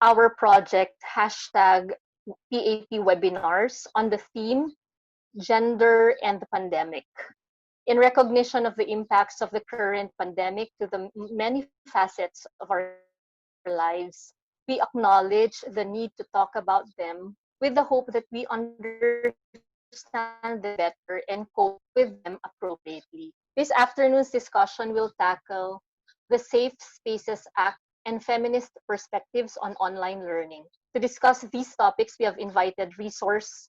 our project hashtag PAP webinars on the theme Gender and the Pandemic. In recognition of the impacts of the current pandemic to the many facets of our lives, we acknowledge the need to talk about them with the hope that we understand them better and cope with them appropriately. This afternoon's discussion will tackle the Safe Spaces Act and feminist perspectives on online learning. To discuss these topics, we have invited resource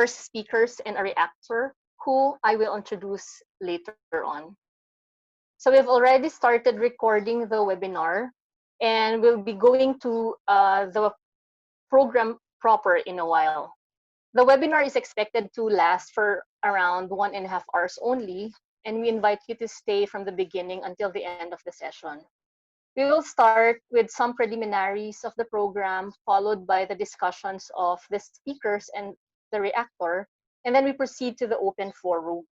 speakers and a reactor who I will introduce later on. So we've already started recording the webinar, and we'll be going to the program proper in a while. The webinar is expected to last for around 1.5 hours only, and we invite you to stay from the beginning until the end of the session. We will start with some preliminaries of the program, followed by the discussions of the speakers and the reactor, and then we proceed to the open forum.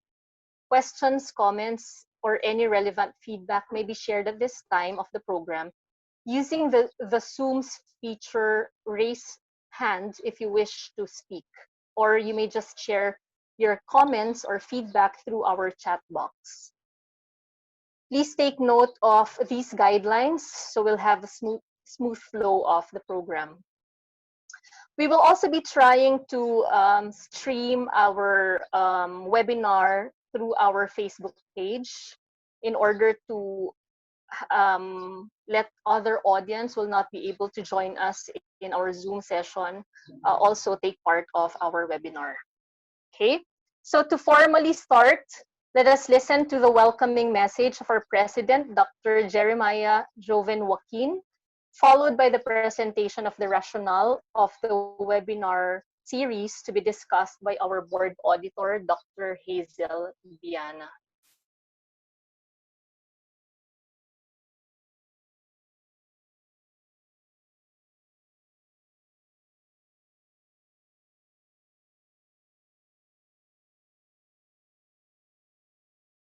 Questions, comments, or any relevant feedback may be shared at this time of the program using the Zoom's feature raise hand if you wish to speak, or you may just share your comments or feedback through our chat box. Please take note of these guidelines so we'll have a smooth flow of the program. We will also be trying to stream our webinar through our Facebook page in order to let other audience will not be able to join us in our Zoom session also take part of our webinar. Okay, so to formally start, let us listen to the welcoming message of our president, Dr. Jeremiah Joven Joaquin, followed by the presentation of the rationale of the webinar series to be discussed by our board auditor, Dr. Hazel Viana.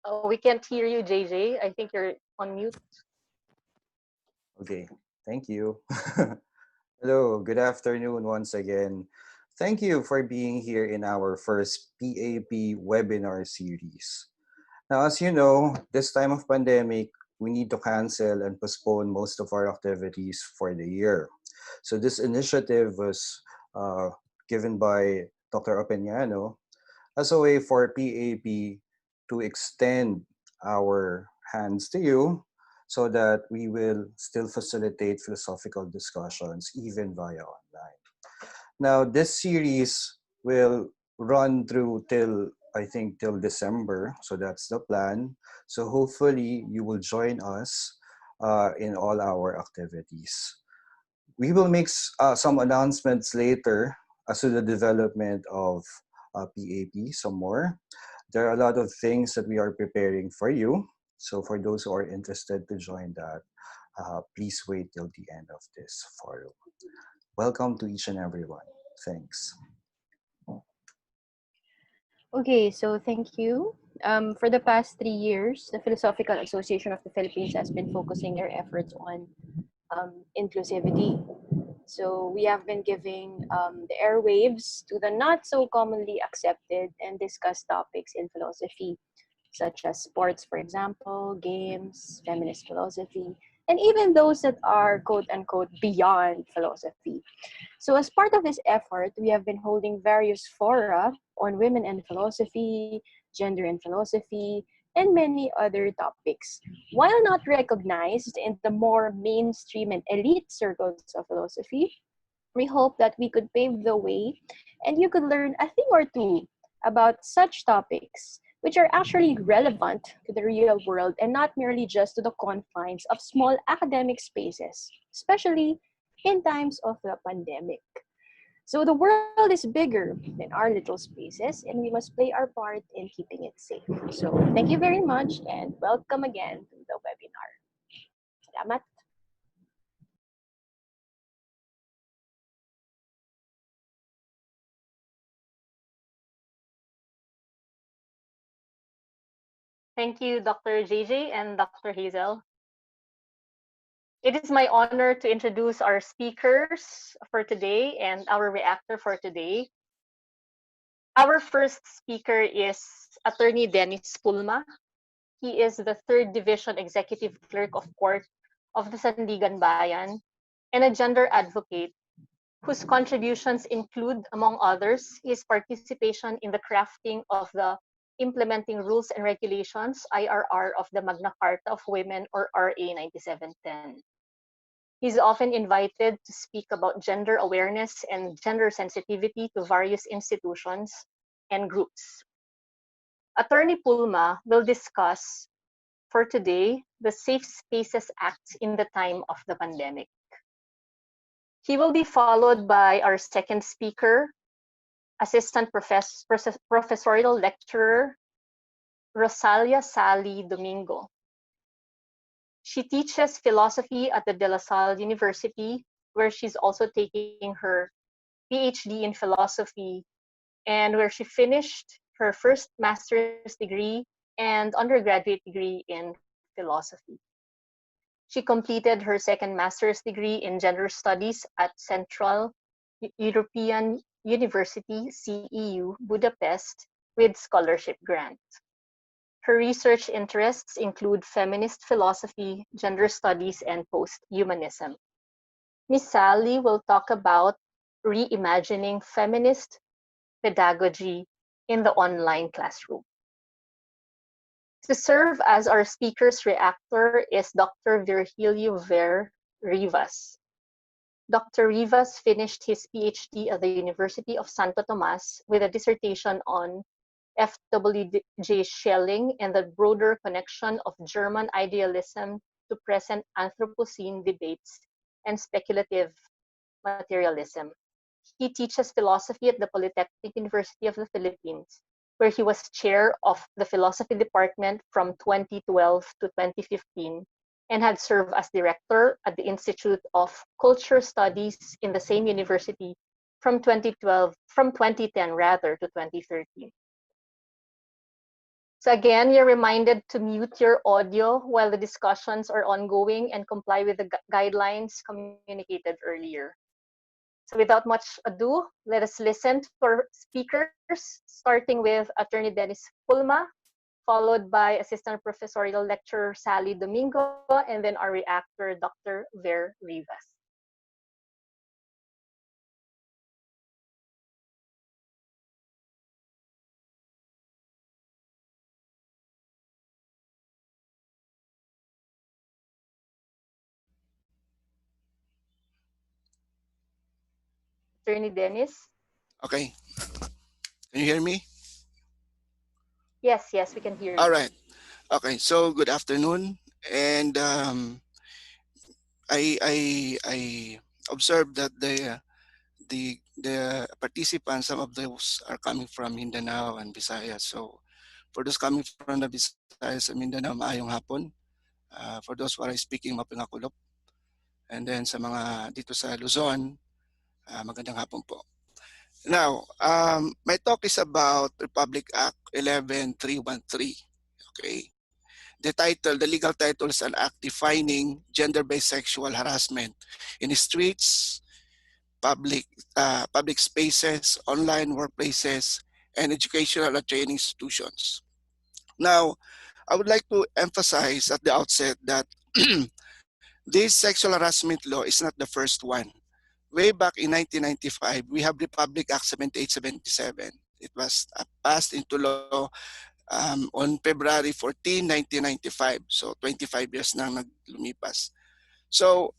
Oh, we can't hear you, JJ. I think you're on mute. Okay, thank you. Hello, good afternoon once again. Thank you for being here in our first PAP webinar series. Now, as you know, this time of pandemic, we need to cancel and postpone most of our activities for the year. So this initiative was given by Dr. Opeñano as a way for PAP to extend our hands to you so that we will still facilitate philosophical discussions even via online. Now, this series will run through till I think till December, so that's the plan. So hopefully you will join us in all our activities. We will make some announcements later as to the development of PAP some more. There are a lot of things that we are preparing for you. So for those who are interested to join that, please wait till the end of this forum. Welcome to each and everyone. Thanks. Okay, so thank you. For the past 3 years, the Philosophical Association of the Philippines has been focusing their efforts on inclusivity. So we have been giving the airwaves to the not so commonly accepted and discussed topics in philosophy, such as sports, for example, games, feminist philosophy, and even those that are quote unquote beyond philosophy. So as part of this effort, we have been holding various fora on women and philosophy, gender and philosophy, and many other topics. While not recognized in the more mainstream and elite circles of philosophy, we hope that we could pave the way and you could learn a thing or two about such topics, which are actually relevant to the real world and not merely just to the confines of small academic spaces, especially in times of the pandemic. So the world is bigger than our little spaces, and we must play our part in keeping it safe. So thank you very much, and welcome again to the webinar. Salamat. Thank you, Dr. JJ and Dr. Hazel. It is my honor to introduce our speakers for today and our reactor for today. Our first speaker is Attorney Dennis Pulma. He is the 3rd Division Executive Clerk of Court of the Sandigan Bayan and a gender advocate whose contributions include, among others, his participation in the crafting of the Implementing Rules and Regulations (IRR) of the Magna Carta of Women, or RA 9710. He's often invited to speak about gender awareness and gender sensitivity to various institutions and groups. Attorney Pulma will discuss for today the Safe Spaces Act in the time of the pandemic. He will be followed by our second speaker, Assistant Professorial Lecturer Rosalia Sally Domingo. She teaches philosophy at the De La Salle University, where she's also taking her PhD in philosophy and where she finished her first master's degree and undergraduate degree in philosophy. She completed her second master's degree in gender studies at Central European University, CEU, Budapest, with scholarship grant. Her research interests include feminist philosophy, gender studies, and post-humanism. Ms. Sally will talk about reimagining feminist pedagogy in the online classroom. To serve as our speaker's reactor is Dr. Virgilio Ver Rivas. Dr. Rivas finished his PhD at the University of Santo Tomas with a dissertation on F.W.J. Schelling and the broader connection of German idealism to present Anthropocene debates and speculative materialism. He teaches philosophy at the Polytechnic University of the Philippines, where he was chair of the philosophy department from 2012 to 2015 and had served as director at the Institute of Culture Studies in the same university from 2010 rather to 2013. So again, you're reminded to mute your audio while the discussions are ongoing and comply with the guidelines communicated earlier. So without much ado, let us listen to our speakers, starting with Attorney Dennis Pulma, followed by Assistant Professorial Lecturer Sally Domingo, and then our reactor, Dr. Ver Rivas. Attorney Dennis? Okay. Can you hear me? Yes, we can hear you. All right. Okay. So good afternoon, and I observed that the participants, some of those are coming from Mindanao and Visayas. So for those coming from the Visayas and Mindanao, maayong hapon. For those who are speaking mapingakulop, and then sa mga dito sa Luzon, magandang hapon po. Now, my talk is about Republic Act 11313. Okay. The legal title is an act defining gender-based sexual harassment in streets, public spaces, online workplaces, and educational and training institutions. Now, I would like to emphasize at the outset that this sexual harassment law is not the first one. Way back in 1995, we have Republic Act 7877. It was passed into law on February 14, 1995. So 25 years nang naglumipas. So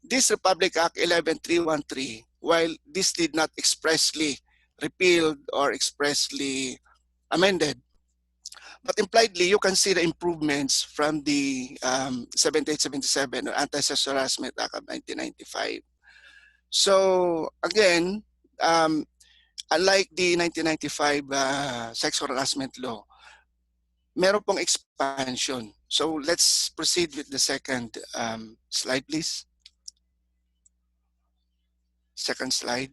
this Republic Act 11313, while this did not expressly repealed or expressly amended, but impliedly you can see the improvements from the 7877 or Anti-Sexual Harassment Act of 1995. So again, unlike the 1995 sexual harassment law, meron pong expansion. So let's proceed with the second slide, please. Second slide.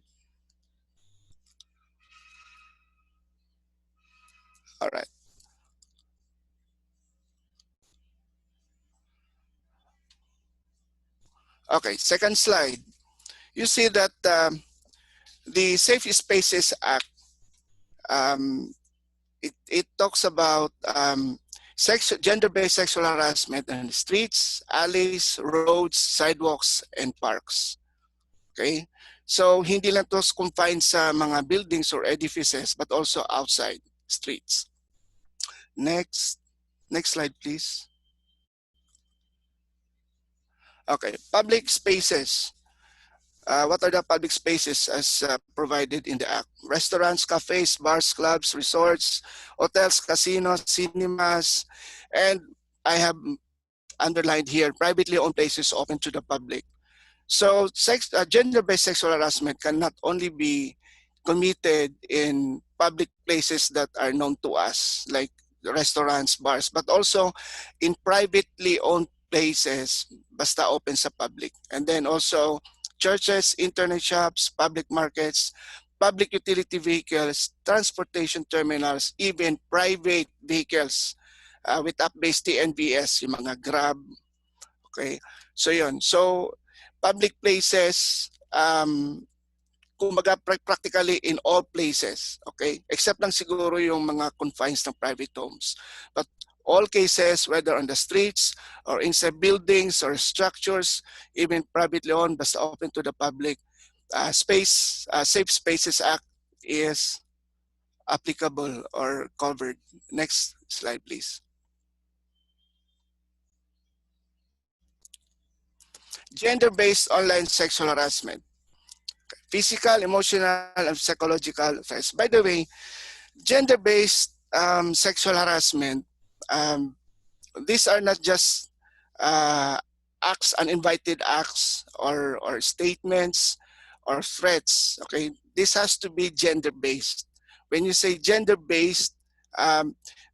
All right. Okay, second slide. You see that the Safe Spaces Act, it talks about gender-based sexual harassment on streets, alleys, roads, sidewalks, and parks. Okay? So, hindi lang to confined sa mga buildings or edifices, but also outside streets. Next slide, please. Okay, public spaces. What are the public spaces as provided in the Act? Restaurants, cafes, bars, clubs, resorts, hotels, casinos, cinemas, and I have underlined here, privately owned places open to the public. So gender-based sexual harassment can not only be committed in public places that are known to us, like restaurants, bars, but also in privately owned places, basta open sa public. And then also churches, internet shops, public markets, public utility vehicles, transportation terminals, even private vehicles with app-based TNVS, yung mga Grab. Okay, so yun. So public places, kumbaga practically in all places, okay? Except lang siguro yung mga confines ng private homes. But all cases, whether on the streets or inside buildings or structures, even privately owned, basta open to the public, Safe Spaces Act is applicable or covered. Next slide, please. Gender-based online sexual harassment. Physical, emotional, and psychological effects. By the way, gender-based sexual harassment, these are not just acts, uninvited acts or statements or threats, okay? This has to be gender-based. When you say gender-based,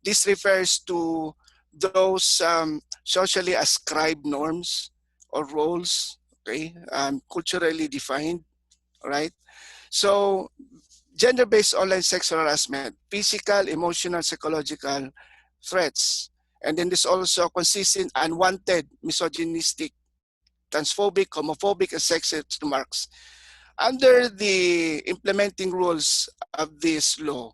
this refers to those socially ascribed norms or roles, okay, culturally defined, all right? So gender-based online sexual harassment, physical, emotional, psychological threats. And then this also consists in unwanted, misogynistic, transphobic, homophobic, and sexist remarks. Under the implementing rules of this law,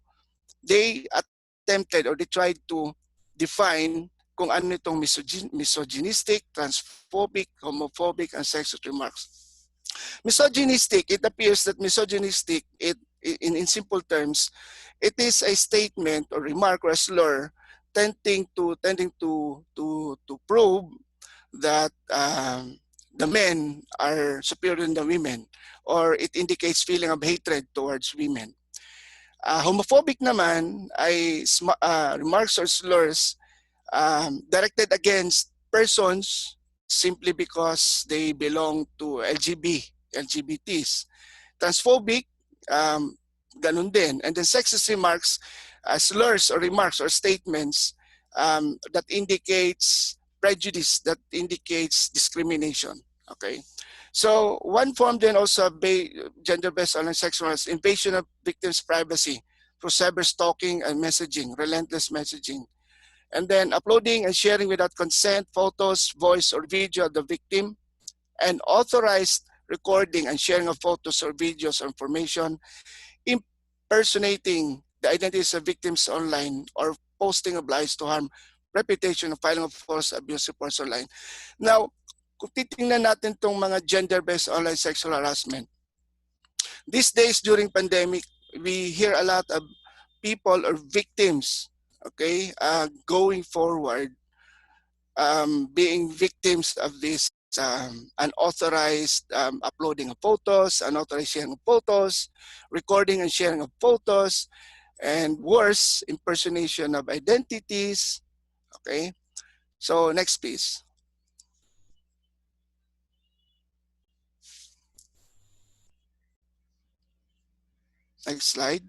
they attempted or they tried to define kung ano itong misogynistic, transphobic, homophobic, and sexist remarks. Misogynistic, it appears that misogynistic, in simple terms, it is a statement or remark or a slur tending to prove that the men are superior than the women, or it indicates feeling of hatred towards women. Homophobic naman ay remarks or slurs directed against persons simply because they belong to LGBTs. Transphobic, ganun din. And then sexist remarks, slurs or remarks or statements that indicates prejudice, that indicates discrimination. Okay. So one form then also gender-based online sexual harassment, invasion of victims' privacy through cyber stalking and messaging, relentless messaging. And then uploading and sharing without consent photos, voice, or video of the victim, and authorized recording and sharing of photos or videos or information, impersonating the identities of victims online, or posting of lies to harm reputation, of filing of false abuse reports online. Now, kung titingnan natin itong mga gender-based online sexual harassment, these days during pandemic, we hear a lot of people or victims, okay, going forward, being victims of this unauthorized uploading of photos, unauthorized sharing of photos, recording and sharing of photos, and worse, impersonation of identities. Okay, so next please. Next slide.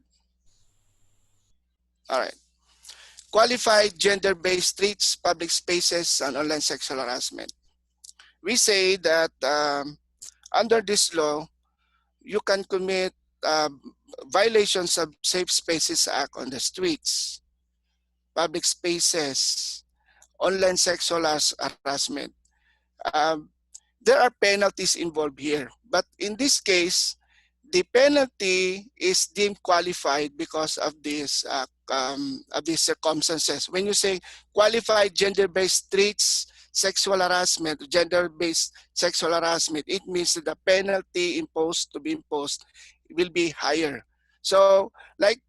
All right. Qualified gender-based streets, public spaces, and online sexual harassment. We say that under this law, you can commit violations of Safe Spaces Act on the streets, public spaces, online sexual harassment. there are penalties involved here. But in this case, the penalty is deemed qualified because of these circumstances. When you say qualified gender-based traits, sexual harassment, gender-based sexual harassment, it means that the penalty imposed to be imposed will be higher. So, like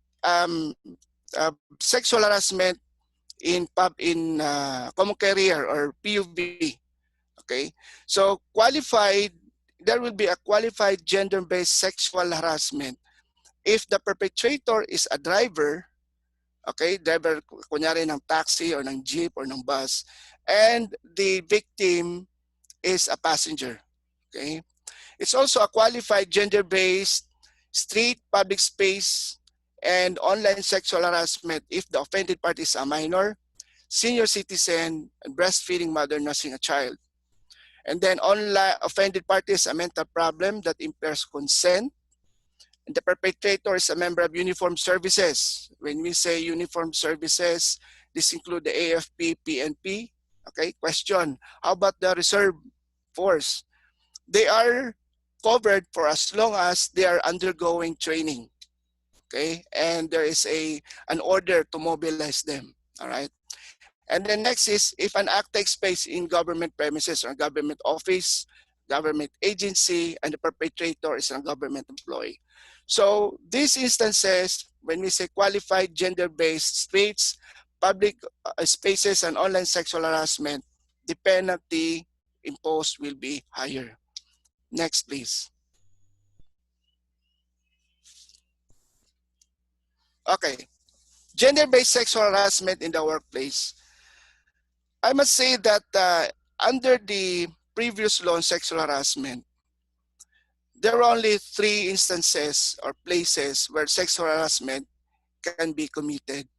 sexual harassment in common career or PUV. Okay, so qualified, there will be a qualified gender-based sexual harassment if the perpetrator is a driver, okay, driver kunyari ng taxi or ng jeep or ng bus, and the victim is a passenger. Okay, it's also a qualified gender-based street, public space, and online sexual harassment if the offended party is a minor, senior citizen, and breastfeeding mother nursing a child. And then online offended party is a mental problem that impairs consent. And the perpetrator is a member of uniformed services. When we say uniformed services, this include the AFP, PNP. Okay, question, how about the reserve force? They are covered for as long as they are undergoing training. Okay, and there is an order to mobilize them. All right. And then next is if an act takes place in government premises or government office, government agency, and the perpetrator is a government employee. So these instances, when we say qualified gender-based streets, public spaces, and online sexual harassment, the penalty imposed will be higher. Next, please. Okay, gender-based sexual harassment in the workplace. I must say that under the previous law on sexual harassment, there are only 3 instances or places where sexual harassment can be committed: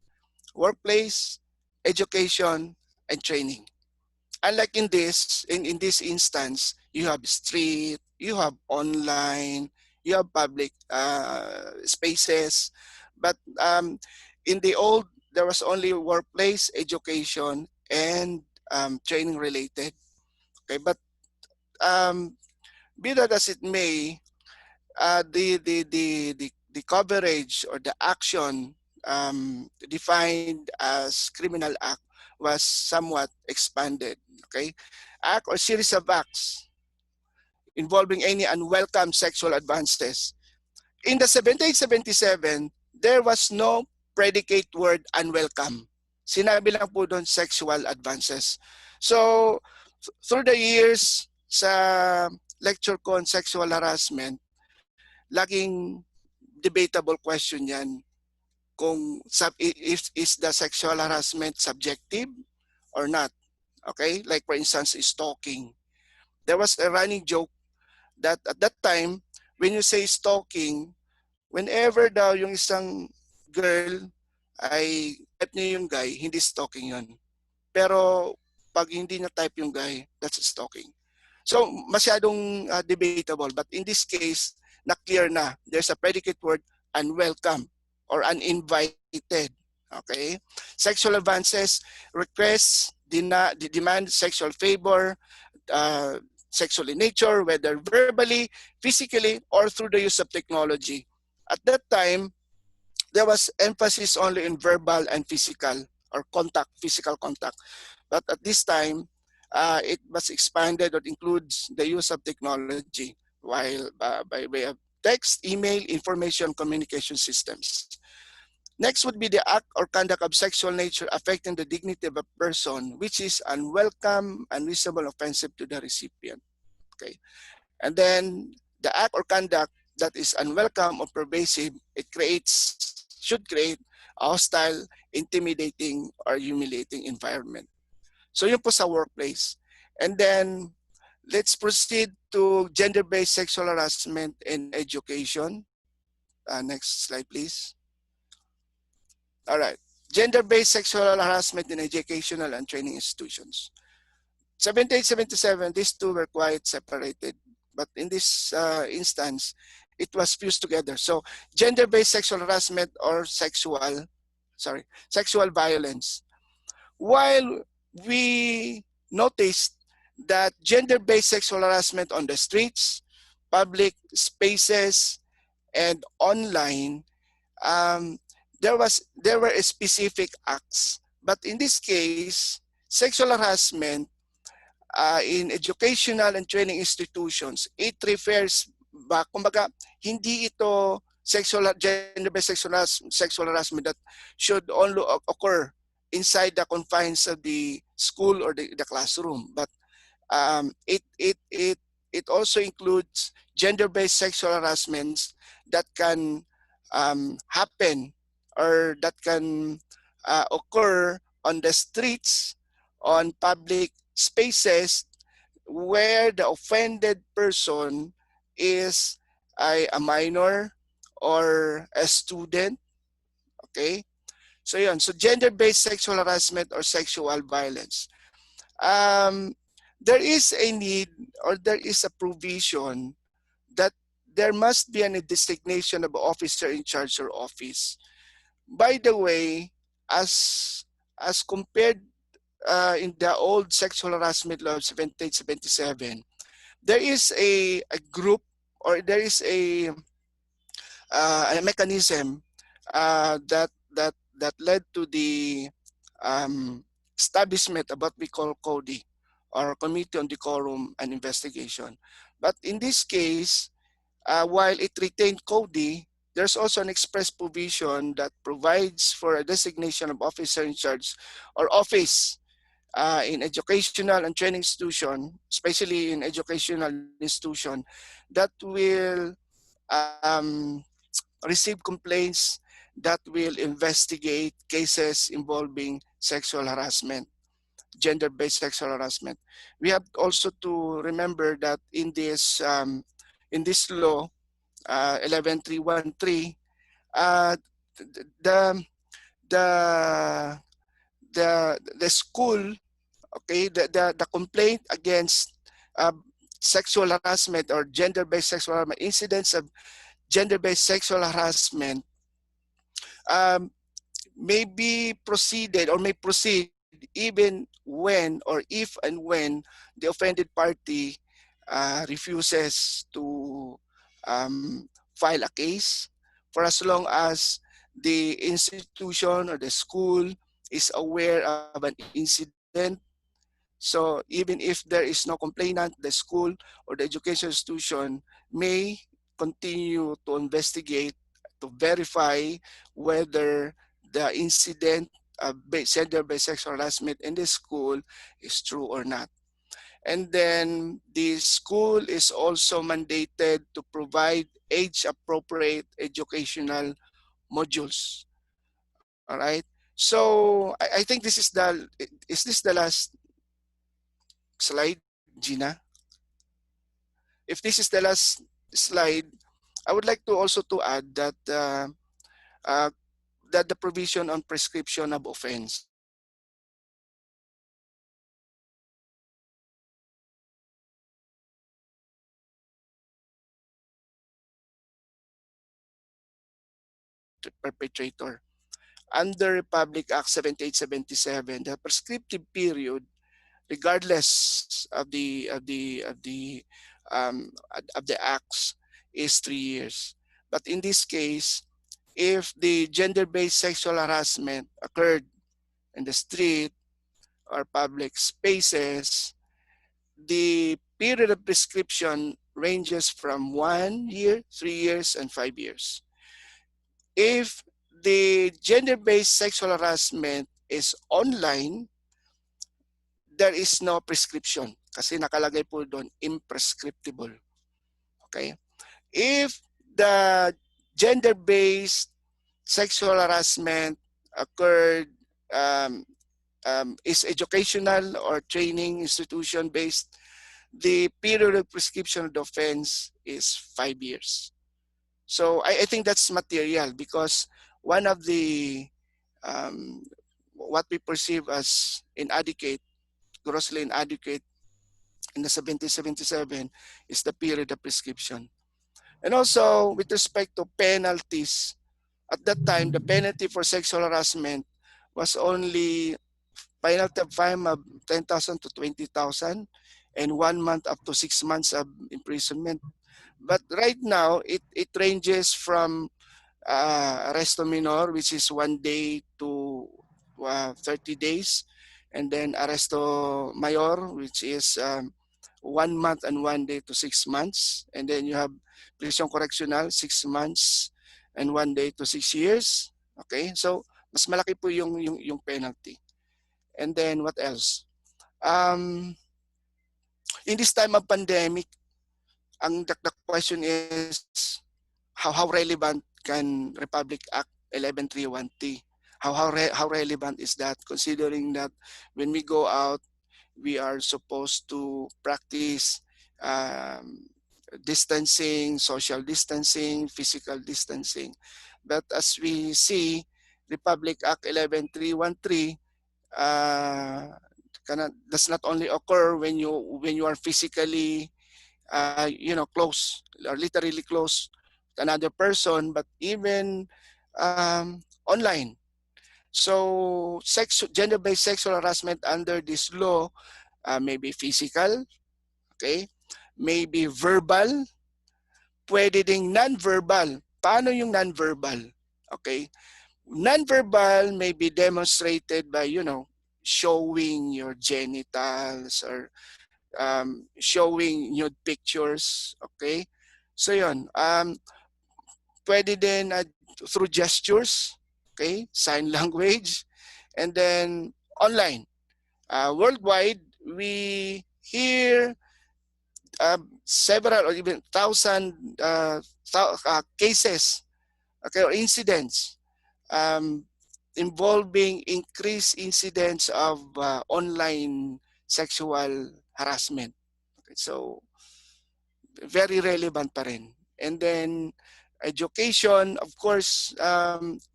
workplace, education, and training. Unlike in this instance, you have street, you have online, you have public spaces. But in the old, there was only workplace, education, and training related. Okay, but um, be that as it may, the coverage or the action defined as criminal act was somewhat expanded. Okay, act or series of acts involving any unwelcome sexual advances. In the 1777, there was no predicate word unwelcome. Sinabi lang po doon sexual advances. So through the years sa lecture ko on sexual harassment, laging debatable question yan kung if is the sexual harassment subjective or not. Okay, like for instance, stalking. There was a running joke that at that time, when you say stalking, whenever daw yung isang girl ay type niya yung guy, hindi stalking yun. Pero pag hindi na type yung guy, that's stalking. So masyadong debatable. But in this case, na-clear na. There's a predicate word, unwelcome or uninvited. Okay? Sexual advances, requests, demand sexual favor, sexual in nature, whether verbally, physically, or through the use of technology. At that time, there was emphasis only in verbal and physical or contact, physical contact. But at this time, it was expanded or includes the use of technology while by way of text, email, information communication systems. Next would be the act or conduct of sexual nature affecting the dignity of a person, which is unwelcome, unreasonable, offensive to the recipient. Okay, and then the act or conduct that is unwelcome or pervasive, should create a hostile, intimidating, or humiliating environment. So yun po sa workplace. And then let's proceed to gender-based sexual harassment in education. Next slide, please. All right. Gender-based sexual harassment in educational and training institutions. 1777, these two were quite separated. But in this instance, it was fused together. So gender-based sexual harassment or sexual violence. While we noticed that gender-based sexual harassment on the streets, public spaces, and online, um, there were specific acts. But in this case, sexual harassment in educational and training institutions, it refers back, kumbaga, hindi ito gender-based sexual harassment that should only occur inside the confines of the school or the classroom. But it also includes gender-based sexual harassments that can happen or that can occur on the streets, on public spaces where the offended person is a minor or a student. Okay, so yun. So gender-based sexual harassment or sexual violence. Um, there is a need or there is a provision that there must be a designation of officer in charge or office. By the way, as compared in the old sexual harassment law of 1777, there is a group or there is a mechanism that led to the establishment of what we call CODI, or Committee on Decorum and Investigation. But in this case, while it retained CODI, there's also an express provision that provides for a designation of officer in charge or office in educational and training institution, especially in educational institution, that will um, receive complaints, that will investigate cases involving sexual harassment, gender-based sexual harassment. We have also to remember that in this law, 11313, uh, the the the school, okay, the complaint against uh, sexual harassment or gender-based sexual harassment, incidents of gender-based sexual harassment, um, may be proceeded or may proceed even when or if and when the offended party refuses to file a case, for as long as the institution or the school is aware of an incident. So even if there is no complainant, the school or the education institution may continue to investigate, to verify whether the incident of gender-based sexual harassment in the school is true or not. And then the school is also mandated to provide age-appropriate educational modules. All right. So I think is this the last slide, Gina? If this is the last slide, I would like to also to add uh, that the provision on prescription of offense, perpetrator under Republic Act 7877, the prescriptive period, regardless of the acts, is 3 years. But in this case, if the gender-based sexual harassment occurred in the street or public spaces, the period of prescription ranges from 1 year, 3 years, and 5 years. If the gender-based sexual harassment is online, there is no prescription kasi nakalagay po doon imprescriptible. Okay? If the gender-based sexual harassment occurred is educational or training institution based, the period of prescription of the offense is 5 years. So I think that's material because one of the what we perceive as inadequate, grossly inadequate in the 1777 is the period of prescription. And also with respect to penalties, at that time the penalty for sexual harassment was only penalty of fine of 10,000 to 20,000, and 1 month up to 6 months of imprisonment. But right now, it ranges from arresto minor, which is 1 day to 30 days, and then arresto mayor, which is 1 month and 1 day to 6 months, and then you have prisión correccional, 6 months and 1 day to 6 years. Okay, so mas malaki po yung penalty. And then what else? In this time of pandemic, the question is how relevant can Republic Act 1131T? How relevant is that, considering that when we go out, we are supposed to practice distancing, social distancing, physical distancing. But as we see, Republic Act 11313 does not only occur when you are physically close or literally close to another person, but even online. So gender-based sexual harassment under this law may be physical, okay, may be verbal, pwede ding non-verbal. Paano yung non-verbal? Okay, non-verbal may be demonstrated by, showing your genitals or showing nude pictures. Okay, so yun. Pwede din through gestures, okay, sign language, and then online. Worldwide, we hear several or even thousand cases, okay, or incidents involving increased incidents of online sexual harassment. Okay, so very relevant pa rin. And then education, of course,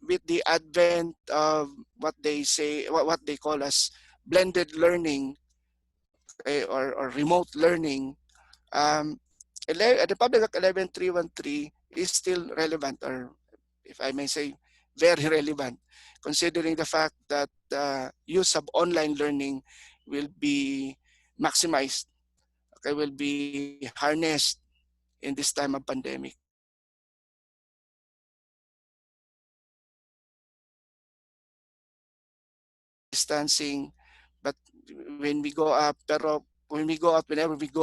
with the advent of what they call as blended learning, okay, or remote learning, the Public Act 11313 is still relevant, or if I may say, very relevant, considering the fact that use of online learning will be maximized, okay, will be harnessed in this time of pandemic. Distancing, but whenever we go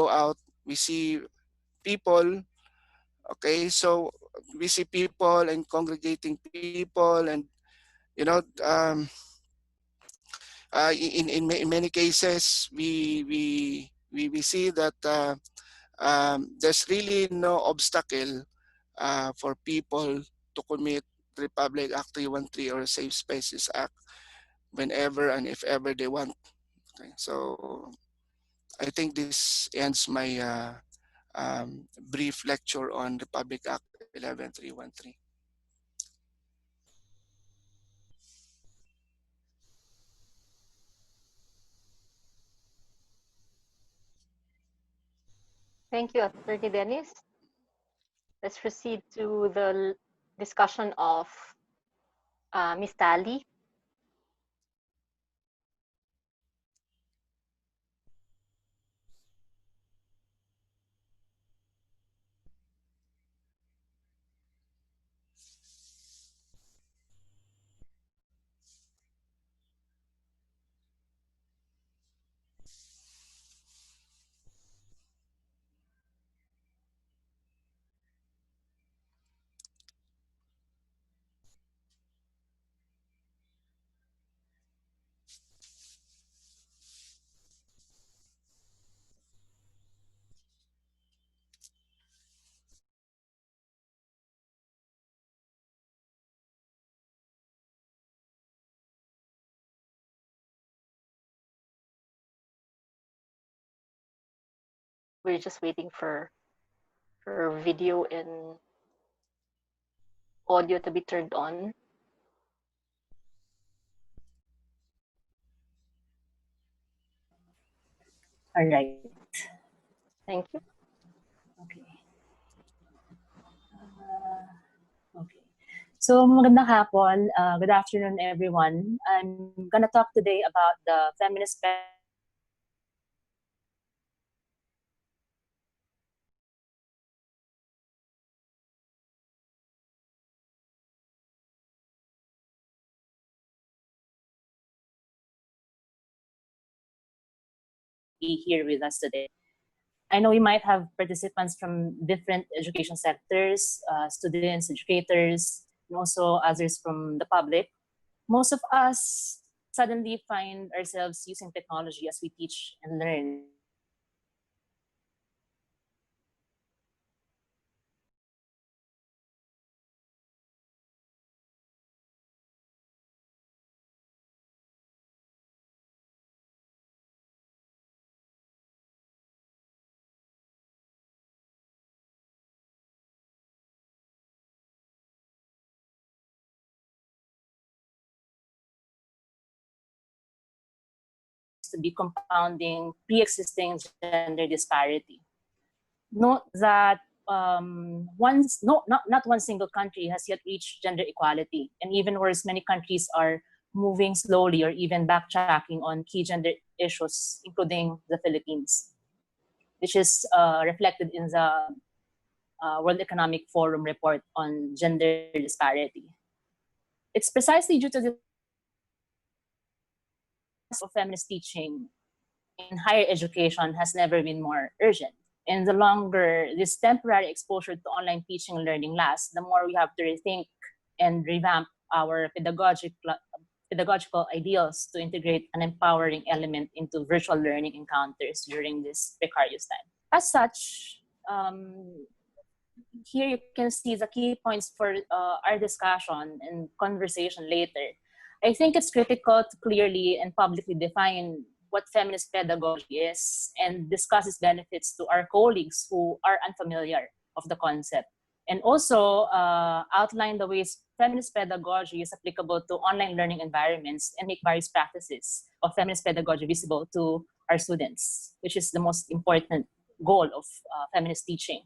out, we see people. Okay, so we see people and congregating people, and in many cases we see that there's really no obstacle for people to commit Republic Act 313 or Safe Spaces Act whenever and if ever they want. Okay, so I think this ends my brief lecture on Republic Act 11313. Thank you, Attorney Dennis. Let's proceed to the discussion of Ms. Tally. We're just waiting for video and audio to be turned on. All right. Thank you. Okay. Okay. So magandang hapon. Good afternoon, everyone. I'm gonna talk today about the feminist be here with us today. I know we might have participants from different education sectors, students, educators, and also others from the public. Most of us suddenly find ourselves using technology as we teach and learn. To be compounding pre-existing gender disparity. Note that not one single country has yet reached gender equality, and even worse, many countries are moving slowly or even backtracking on key gender issues, including the Philippines, which is reflected in the World Economic Forum report on gender disparity. It's precisely due to this of feminist teaching in higher education has never been more urgent. And the longer this temporary exposure to online teaching and learning lasts, the more we have to rethink and revamp our pedagogical ideals to integrate an empowering element into virtual learning encounters during this precarious time. As such, here you can see the key points for our discussion and conversation later. I think it's critical to clearly and publicly define what feminist pedagogy is and discuss its benefits to our colleagues who are unfamiliar of the concept. And also outline the ways feminist pedagogy is applicable to online learning environments and make various practices of feminist pedagogy visible to our students, which is the most important goal of feminist teaching.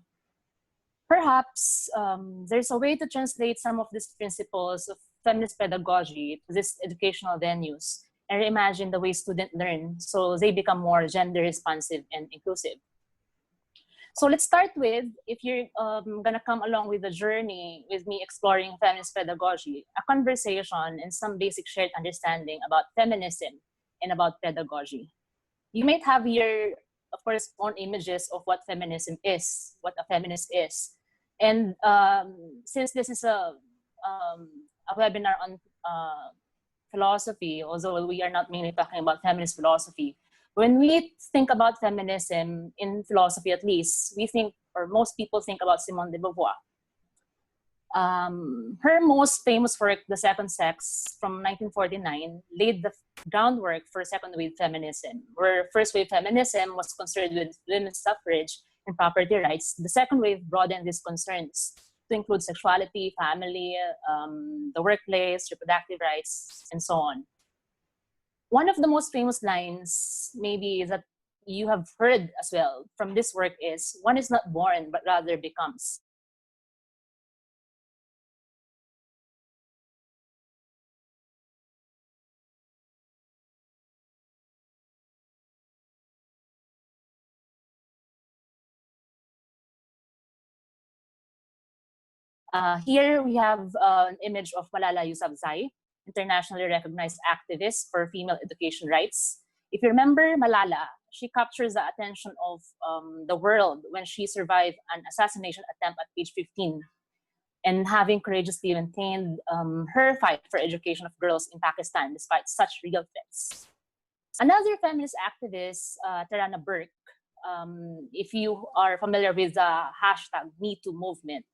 Perhaps there's a way to translate some of these principles of feminist pedagogy to these educational venues and reimagine the way students learn so they become more gender responsive and inclusive. So let's start with, if you're gonna come along with the journey with me exploring feminist pedagogy, a conversation and some basic shared understanding about feminism and about pedagogy. You might have your, of course, own images of what feminism is, what a feminist is. And since this is a webinar on philosophy, although we are not mainly talking about feminist philosophy, when we think about feminism in philosophy, at least, we think, or most people think about Simone de Beauvoir. Her most famous work, The Second Sex, from 1949, laid the groundwork for second wave feminism, where first wave feminism was concerned with women's suffrage and property rights. The second wave broadened these concerns to include sexuality, family, the workplace, reproductive rights, and so on. One of the most famous lines, maybe, that you have heard as well from this work is, "One is not born, but rather becomes." Here we have an image of Malala Yousafzai, internationally recognized activist for female education rights. If you remember Malala, she captures the attention of the world when she survived an assassination attempt at age 15 and having courageously maintained her fight for education of girls in Pakistan despite such real threats. Another feminist activist, Tarana Burke, if you are familiar with the hashtag #MeToo movement,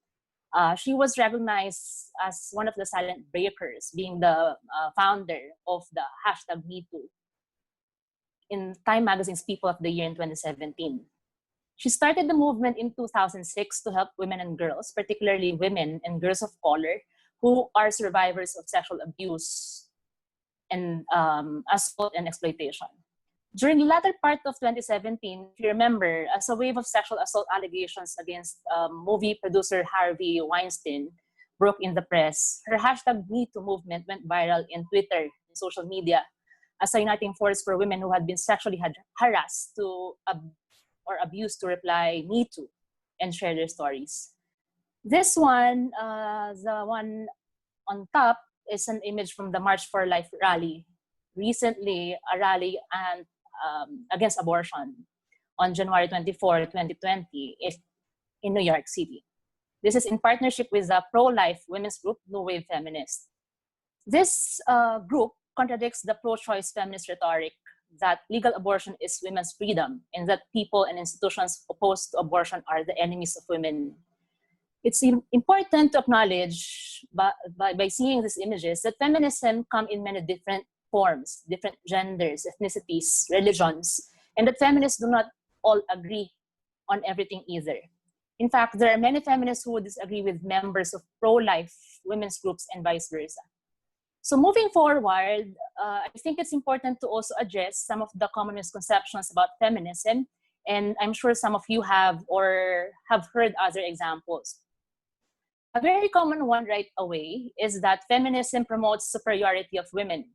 she was recognized as one of the silent breakers, being the founder of the hashtag #MeToo in Time Magazine's People of the Year in 2017. She started the movement in 2006 to help women and girls, particularly women and girls of color, who are survivors of sexual abuse and assault and exploitation. During the latter part of 2017, if you remember, as a wave of sexual assault allegations against movie producer Harvey Weinstein broke in the press, her hashtag #MeToo movement went viral in Twitter and social media as a uniting force for women who had been sexually harassed or abused to reply "Me Too" and share their stories. This one, the one on top, is an image from the March for Life rally. Recently, a rally and against abortion on January 24, 2020 in New York City. This is in partnership with the pro-life women's group, New Wave Feminist. This group contradicts the pro-choice feminist rhetoric that legal abortion is women's freedom and that people and institutions opposed to abortion are the enemies of women. It's important to acknowledge by seeing these images that feminism come in many different forms, different genders, ethnicities, religions, and that feminists do not all agree on everything either. In fact, there are many feminists who would disagree with members of pro-life women's groups and vice versa. So moving forward, I think it's important to also address some of the common misconceptions about feminism, and I'm sure some of you have or have heard other examples. A very common one right away is that feminism promotes superiority of women.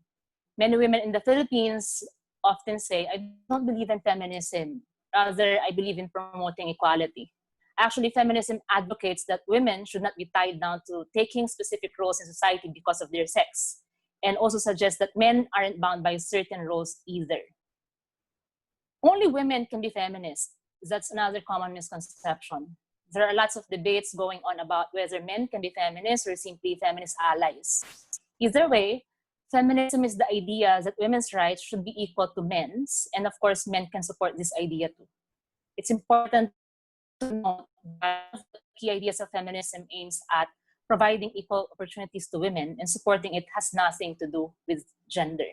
Many women in the Philippines often say, I don't believe in feminism, rather I believe in promoting equality. Actually, feminism advocates that women should not be tied down to taking specific roles in society because of their sex, and also suggests that men aren't bound by certain roles either. Only women can be feminists. That's another common misconception. There are lots of debates going on about whether men can be feminists or simply feminist allies. Either way, feminism is the idea that women's rights should be equal to men's, and of course, men can support this idea too. It's important to note that the key ideas of feminism aims at providing equal opportunities to women, and supporting it has nothing to do with gender.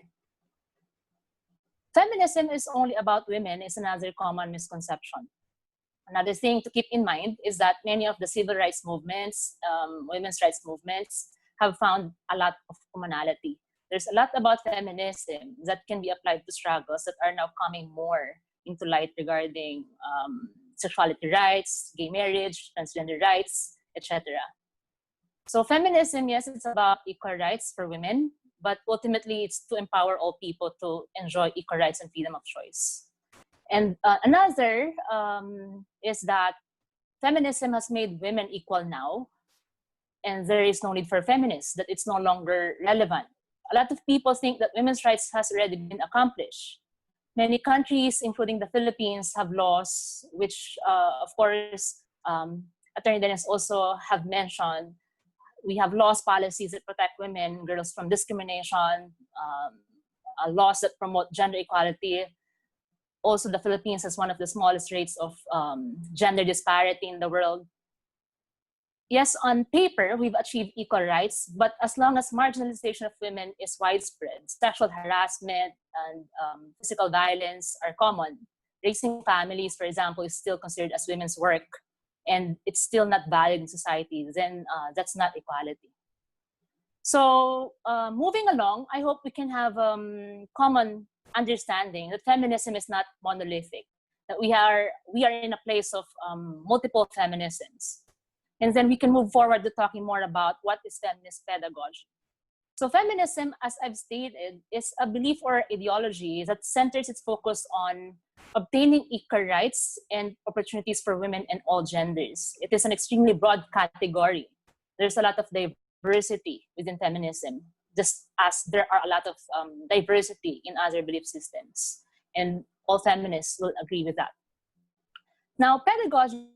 Feminism is only about women is another common misconception. Another thing to keep in mind is that many of the civil rights movements, women's rights movements, have found a lot of commonality. There's a lot about feminism that can be applied to struggles that are now coming more into light regarding sexuality rights, gay marriage, transgender rights, etc. So feminism, yes, it's about equal rights for women, but ultimately it's to empower all people to enjoy equal rights and freedom of choice. And another is that feminism has made women equal now, and there is no need for feminists, that it's no longer relevant. A lot of people think that women's rights has already been accomplished. Many countries, including the Philippines, have laws which, of course, Attorney Dennis also have mentioned. We have laws, policies that protect women, girls from discrimination, laws that promote gender equality. Also, the Philippines has one of the smallest rates of gender disparity in the world. Yes, on paper, we've achieved equal rights, but as long as marginalization of women is widespread, sexual harassment and physical violence are common. Raising families, for example, is still considered as women's work, and it's still not valued in society, then that's not equality. So moving along, I hope we can have common understanding that feminism is not monolithic, that we are in a place of multiple feminisms. And then we can move forward to talking more about what is feminist pedagogy. So feminism, as I've stated, is a belief or ideology that centers its focus on obtaining equal rights and opportunities for women and all genders. It is an extremely broad category. There's a lot of diversity within feminism, just as there are a lot of diversity in other belief systems. And all feminists will agree with that. Now, pedagogy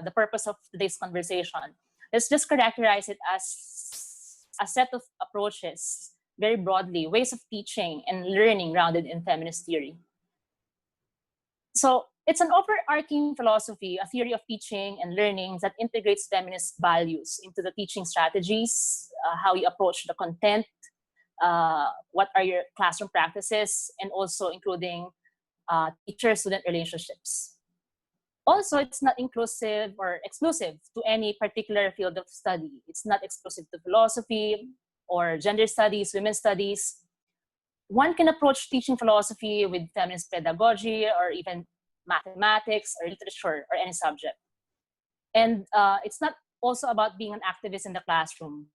the purpose of today's conversation. Let's just characterize it as a set of approaches, very broadly, ways of teaching and learning grounded in feminist theory. So it's an overarching philosophy, a theory of teaching and learning that integrates feminist values into the teaching strategies, how you approach the content, what are your classroom practices, and also including teacher-student relationships. Also, it's not inclusive or exclusive to any particular field of study. It's not exclusive to philosophy or gender studies, women's studies. One can approach teaching philosophy with feminist pedagogy or even mathematics or literature or any subject. And it's not also about being an activist in the classroom.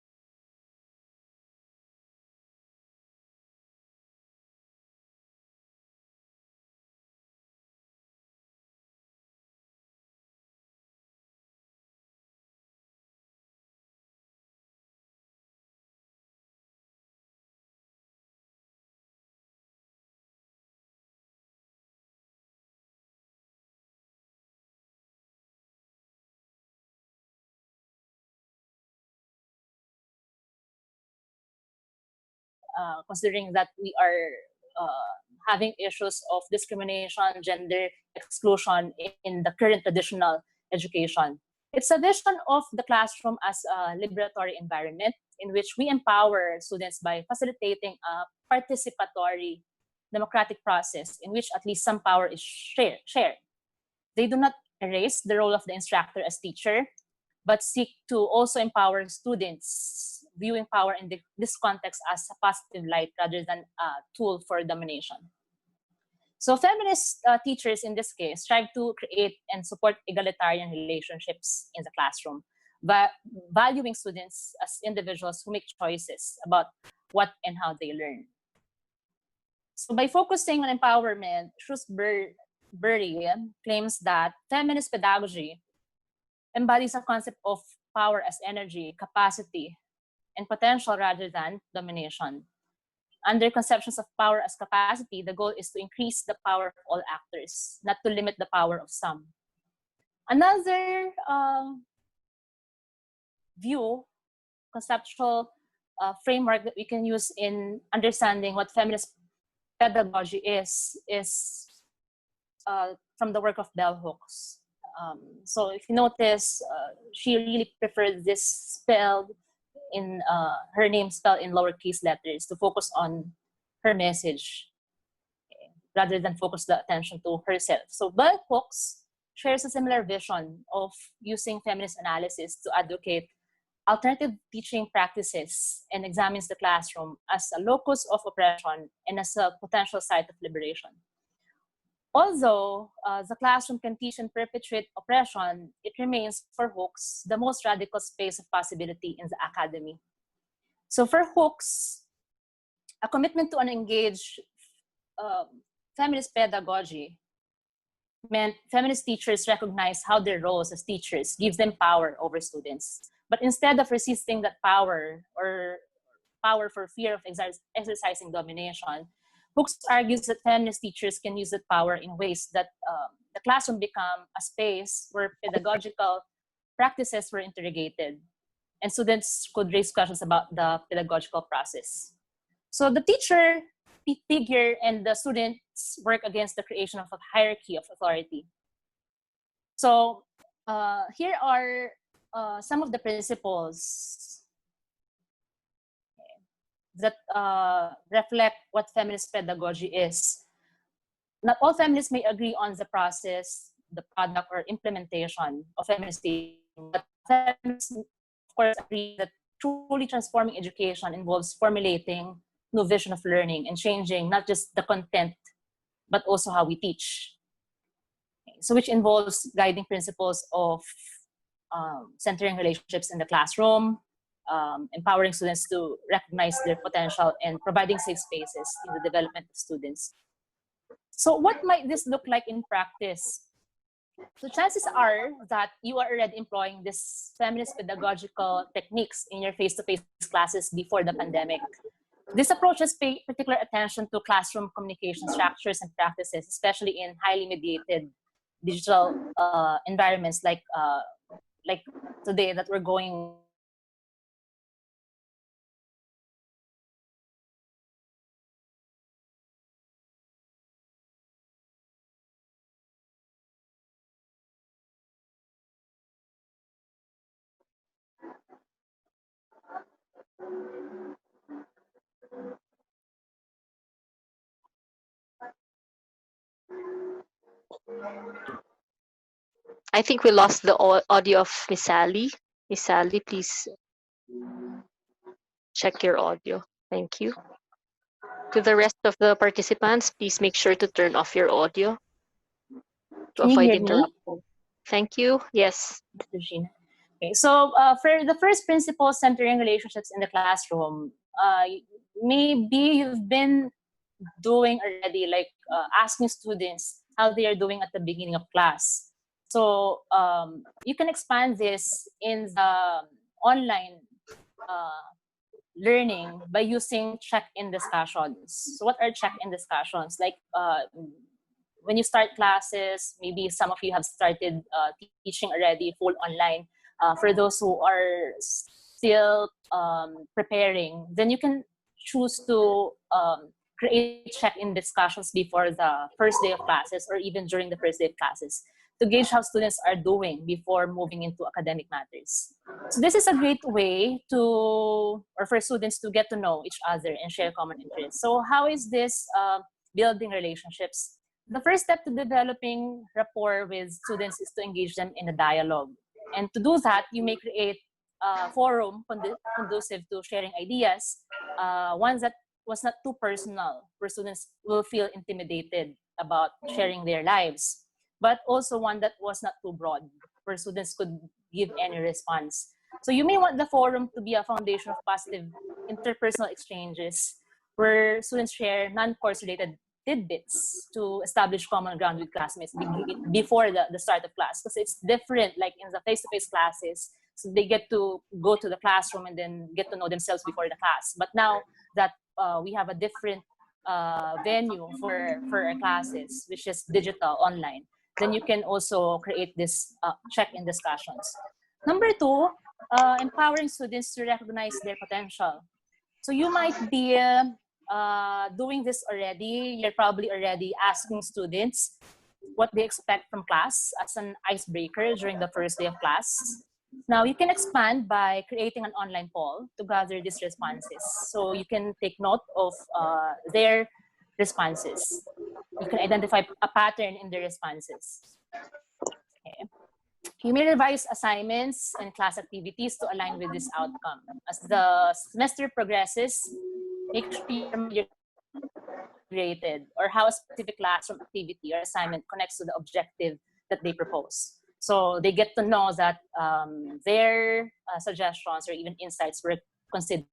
considering that we are having issues of discrimination, gender exclusion in the current traditional education. It's a vision of the classroom as a liberatory environment in which we empower students by facilitating a participatory democratic process in which at least some power is shared. They do not erase the role of the instructor as teacher, but seek to also empower students, viewing power in this context as a positive light rather than a tool for domination. So feminist teachers in this case strive to create and support egalitarian relationships in the classroom, but valuing students as individuals who make choices about what and how they learn. So by focusing on empowerment, Shrewsbury claims that feminist pedagogy embodies a concept of power as energy, capacity, and potential rather than domination. Under conceptions of power as capacity, the goal is to increase the power of all actors, not to limit the power of some. Another conceptual framework that we can use in understanding what feminist pedagogy is from the work of Bell Hooks. So if you notice, she really preferred this spelled in her name spelled in lowercase letters to focus on her message rather than focus the attention to herself. So Bell Hooks shares a similar vision of using feminist analysis to advocate alternative teaching practices and examines the classroom as a locus of oppression and as a potential site of liberation. Although the classroom can teach and perpetuate oppression, it remains for Hooks the most radical space of possibility in the academy. So for Hooks, a commitment to an engaged feminist pedagogy meant feminist teachers recognize how their roles as teachers gives them power over students. But instead of resisting that power or power for fear of exercising domination, Hooks argues that feminist teachers can use that power in ways that the classroom become a space where pedagogical practices were interrogated and students could raise questions about the pedagogical process. So the teacher figure and the students work against the creation of a hierarchy of authority. So here are some of the principles that reflect what feminist pedagogy is. Not all feminists may agree on the process, the product, or implementation of feminist teaching, but feminists, of course, agree that truly transforming education involves formulating new vision of learning and changing not just the content, but also how we teach. So which involves guiding principles of centering relationships in the classroom, empowering students to recognize their potential, and providing safe spaces in the development of students. So what might this look like in practice? So chances are that you are already employing these feminist pedagogical techniques in your face-to-face classes before the pandemic. These approaches pay particular attention to classroom communication structures and practices, especially in highly mediated digital environments like today that we're going. I think we lost the audio of Miss Sally. Miss Sally, please check your audio. Thank you. To the rest of the participants, please make sure to turn off your audio to Can you avoid hear me? interruption. Thank you. Yes. Regina. Okay, so for the first principle, centering relationships in the classroom, maybe you've been doing already, like asking students how they are doing at the beginning of class. So you can expand this in the online learning by using check-in discussions. So what are check-in discussions? Like when you start classes, maybe some of you have started teaching already full online. For those who are still preparing, then you can choose to create check-in discussions before the first day of classes or even during the first day of classes to gauge how students are doing before moving into academic matters. So this is a great way for students to get to know each other and share common interests. So how is this building relationships? The first step to developing rapport with students is to engage them in a dialogue. And to do that, you may create a forum conducive to sharing ideas, ones that was not too personal, where students will feel intimidated about sharing their lives, but also one that was not too broad, where students could give any response. So you may want the forum to be a foundation of positive interpersonal exchanges, where students share non-course related tidbits to establish common ground with classmates before the start of class, because it's different like in the face-to-face classes. So they get to go to the classroom and then get to know themselves before the class. But now that we have a different venue for our classes, which is digital, online, then you can also create this check-in discussions. Number two, empowering students to recognize their potential. So you might be doing this already. You're probably already asking students what they expect from class as an icebreaker during the first day of class. Now you can expand by creating an online poll to gather these responses. So you can take note of their responses. You can identify a pattern in their responses. Okay. You may revise assignments and class activities to align with this outcome. As the semester progresses, make sure you're graded or how a specific classroom activity or assignment connects to the objective that they propose. So they get to know that their suggestions or even insights were considered.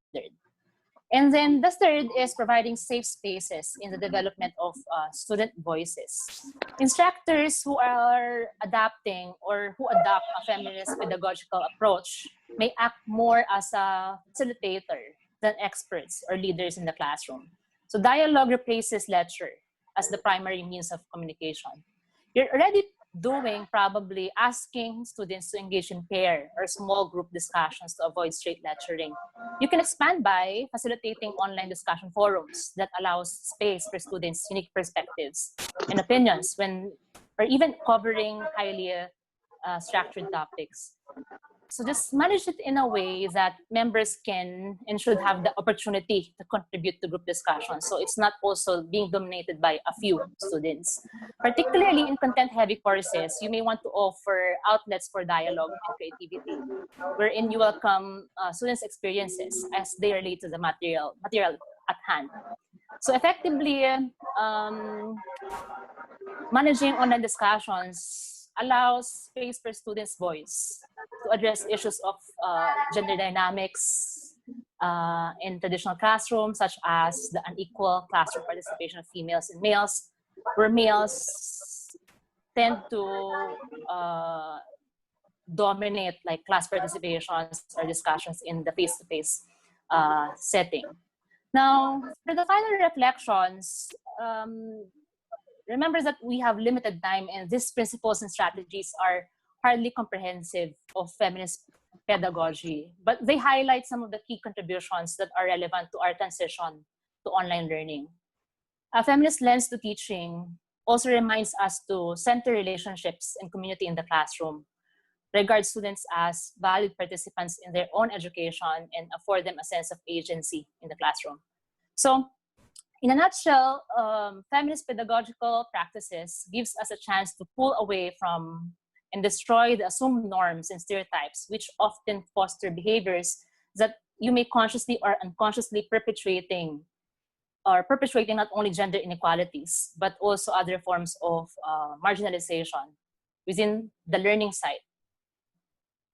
And then the third is providing safe spaces in the development of student voices. Instructors who are adapting or who adopt a feminist pedagogical approach may act more as a facilitator than experts or leaders in the classroom. So dialogue replaces lecture as the primary means of communication. You're already doing probably asking students to engage in pair or small group discussions to avoid straight lecturing. You can expand by facilitating online discussion forums that allows space for students' unique perspectives and opinions or even covering highly structured topics. So just manage it in a way that members can and should have the opportunity to contribute to group discussions. So it's not also being dominated by a few students. Particularly in content-heavy courses, you may want to offer outlets for dialogue and creativity, wherein you welcome students' experiences as they relate to the material at hand. So effectively, managing online discussions allows space for students' voice to address issues of gender dynamics in traditional classrooms, such as the unequal classroom participation of females and males, where males tend to dominate like class participations or discussions in the face-to-face setting. Now, for the final reflections, remember that we have limited time and these principles and strategies are hardly comprehensive of feminist pedagogy, but they highlight some of the key contributions that are relevant to our transition to online learning. A feminist lens to teaching also reminds us to center relationships and community in the classroom, regard students as valued participants in their own education, and afford them a sense of agency in the classroom. So, in a nutshell, feminist pedagogical practices gives us a chance to pull away from and destroy the assumed norms and stereotypes, which often foster behaviors that you may consciously or unconsciously perpetuating not only gender inequalities, but also other forms of marginalization within the learning site.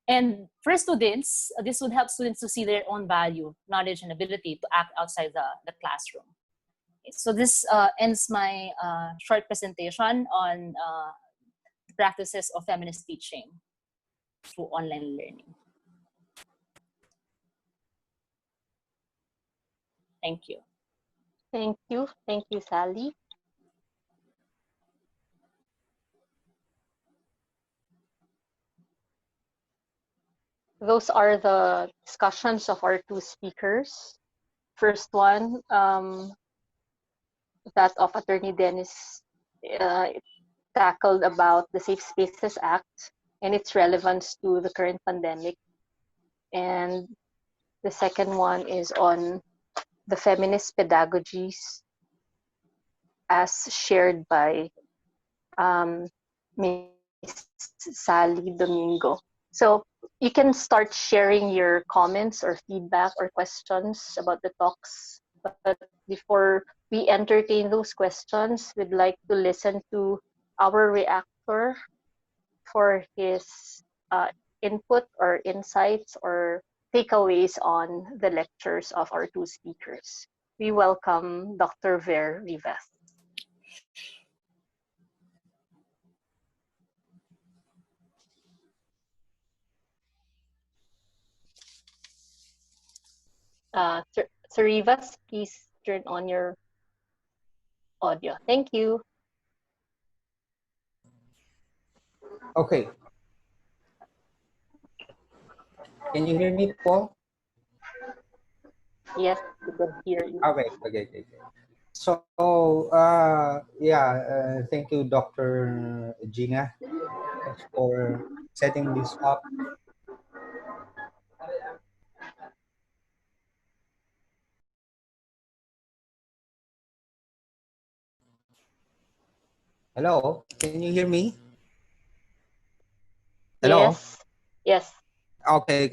And for students, this would help students to see their own value, knowledge, and ability to act outside the classroom. So this ends my short presentation on the practices of feminist teaching through online learning. Thank you. Thank you. Thank you, Sally. Those are the discussions of our two speakers. first one, that of Attorney Dennis, tackled about the Safe Spaces Act and its relevance to the current pandemic. And the second one is on the feminist pedagogies as shared by Miss Sally Domingo. So you can start sharing your comments or feedback or questions about the talks. But before we entertain those questions, we'd like to listen to our reactor for his uh, input or insights or takeaways on the lectures of our two speakers. We welcome Dr. Ver Rivas. Sir Rivas, please turn on your audio. Thank you. Okay. Can you hear me, Paul? Yes, we could hear you. Okay. So, thank you, Dr. Gina, for setting this up. Hello, can you hear me? Hello? Yes. Okay.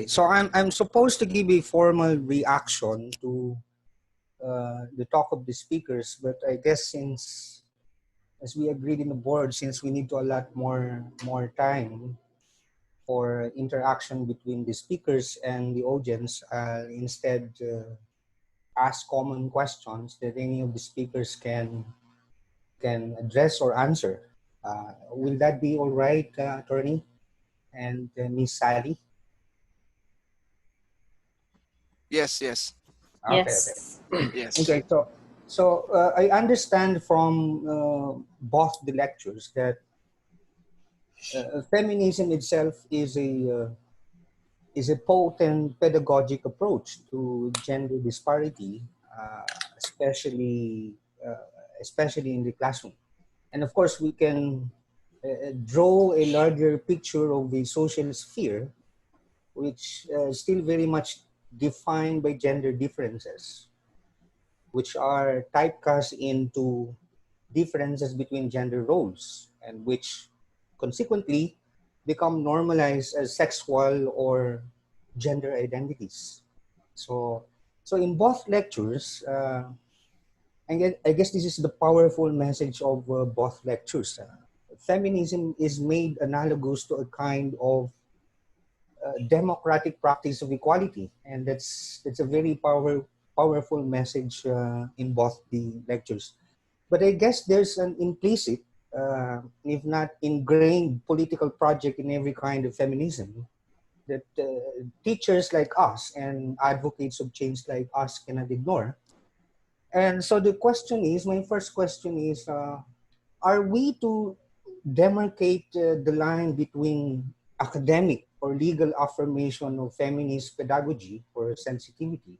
So I'm supposed to give a formal reaction to the talk of the speakers, but I guess since, as we agreed in the board, since we need to allot more time for interaction between the speakers and the audience, instead ask common questions that any of the speakers can address or answer. Will that be all right, Attorney and Miss Sally? Yes. Okay. Yes. Yes. Okay. So I understand from both the lectures that feminism itself is a potent pedagogic approach to gender disparity, especially uh, especially in the classroom. And of course, we can draw a larger picture of the social sphere, which is still very much defined by gender differences, which are typecast into differences between gender roles, and which consequently become normalized as sexual or gender identities. So, so in both lectures, I guess this is the powerful message of both lectures. Feminism is made analogous to a kind of democratic practice of equality, and that's a very powerful message in both the lectures. But I guess there's an implicit, if not ingrained, political project in every kind of feminism that teachers like us and advocates of change like us cannot ignore. And so the question is, my first question is, are we to demarcate the line between academic or legal affirmation of feminist pedagogy or sensitivity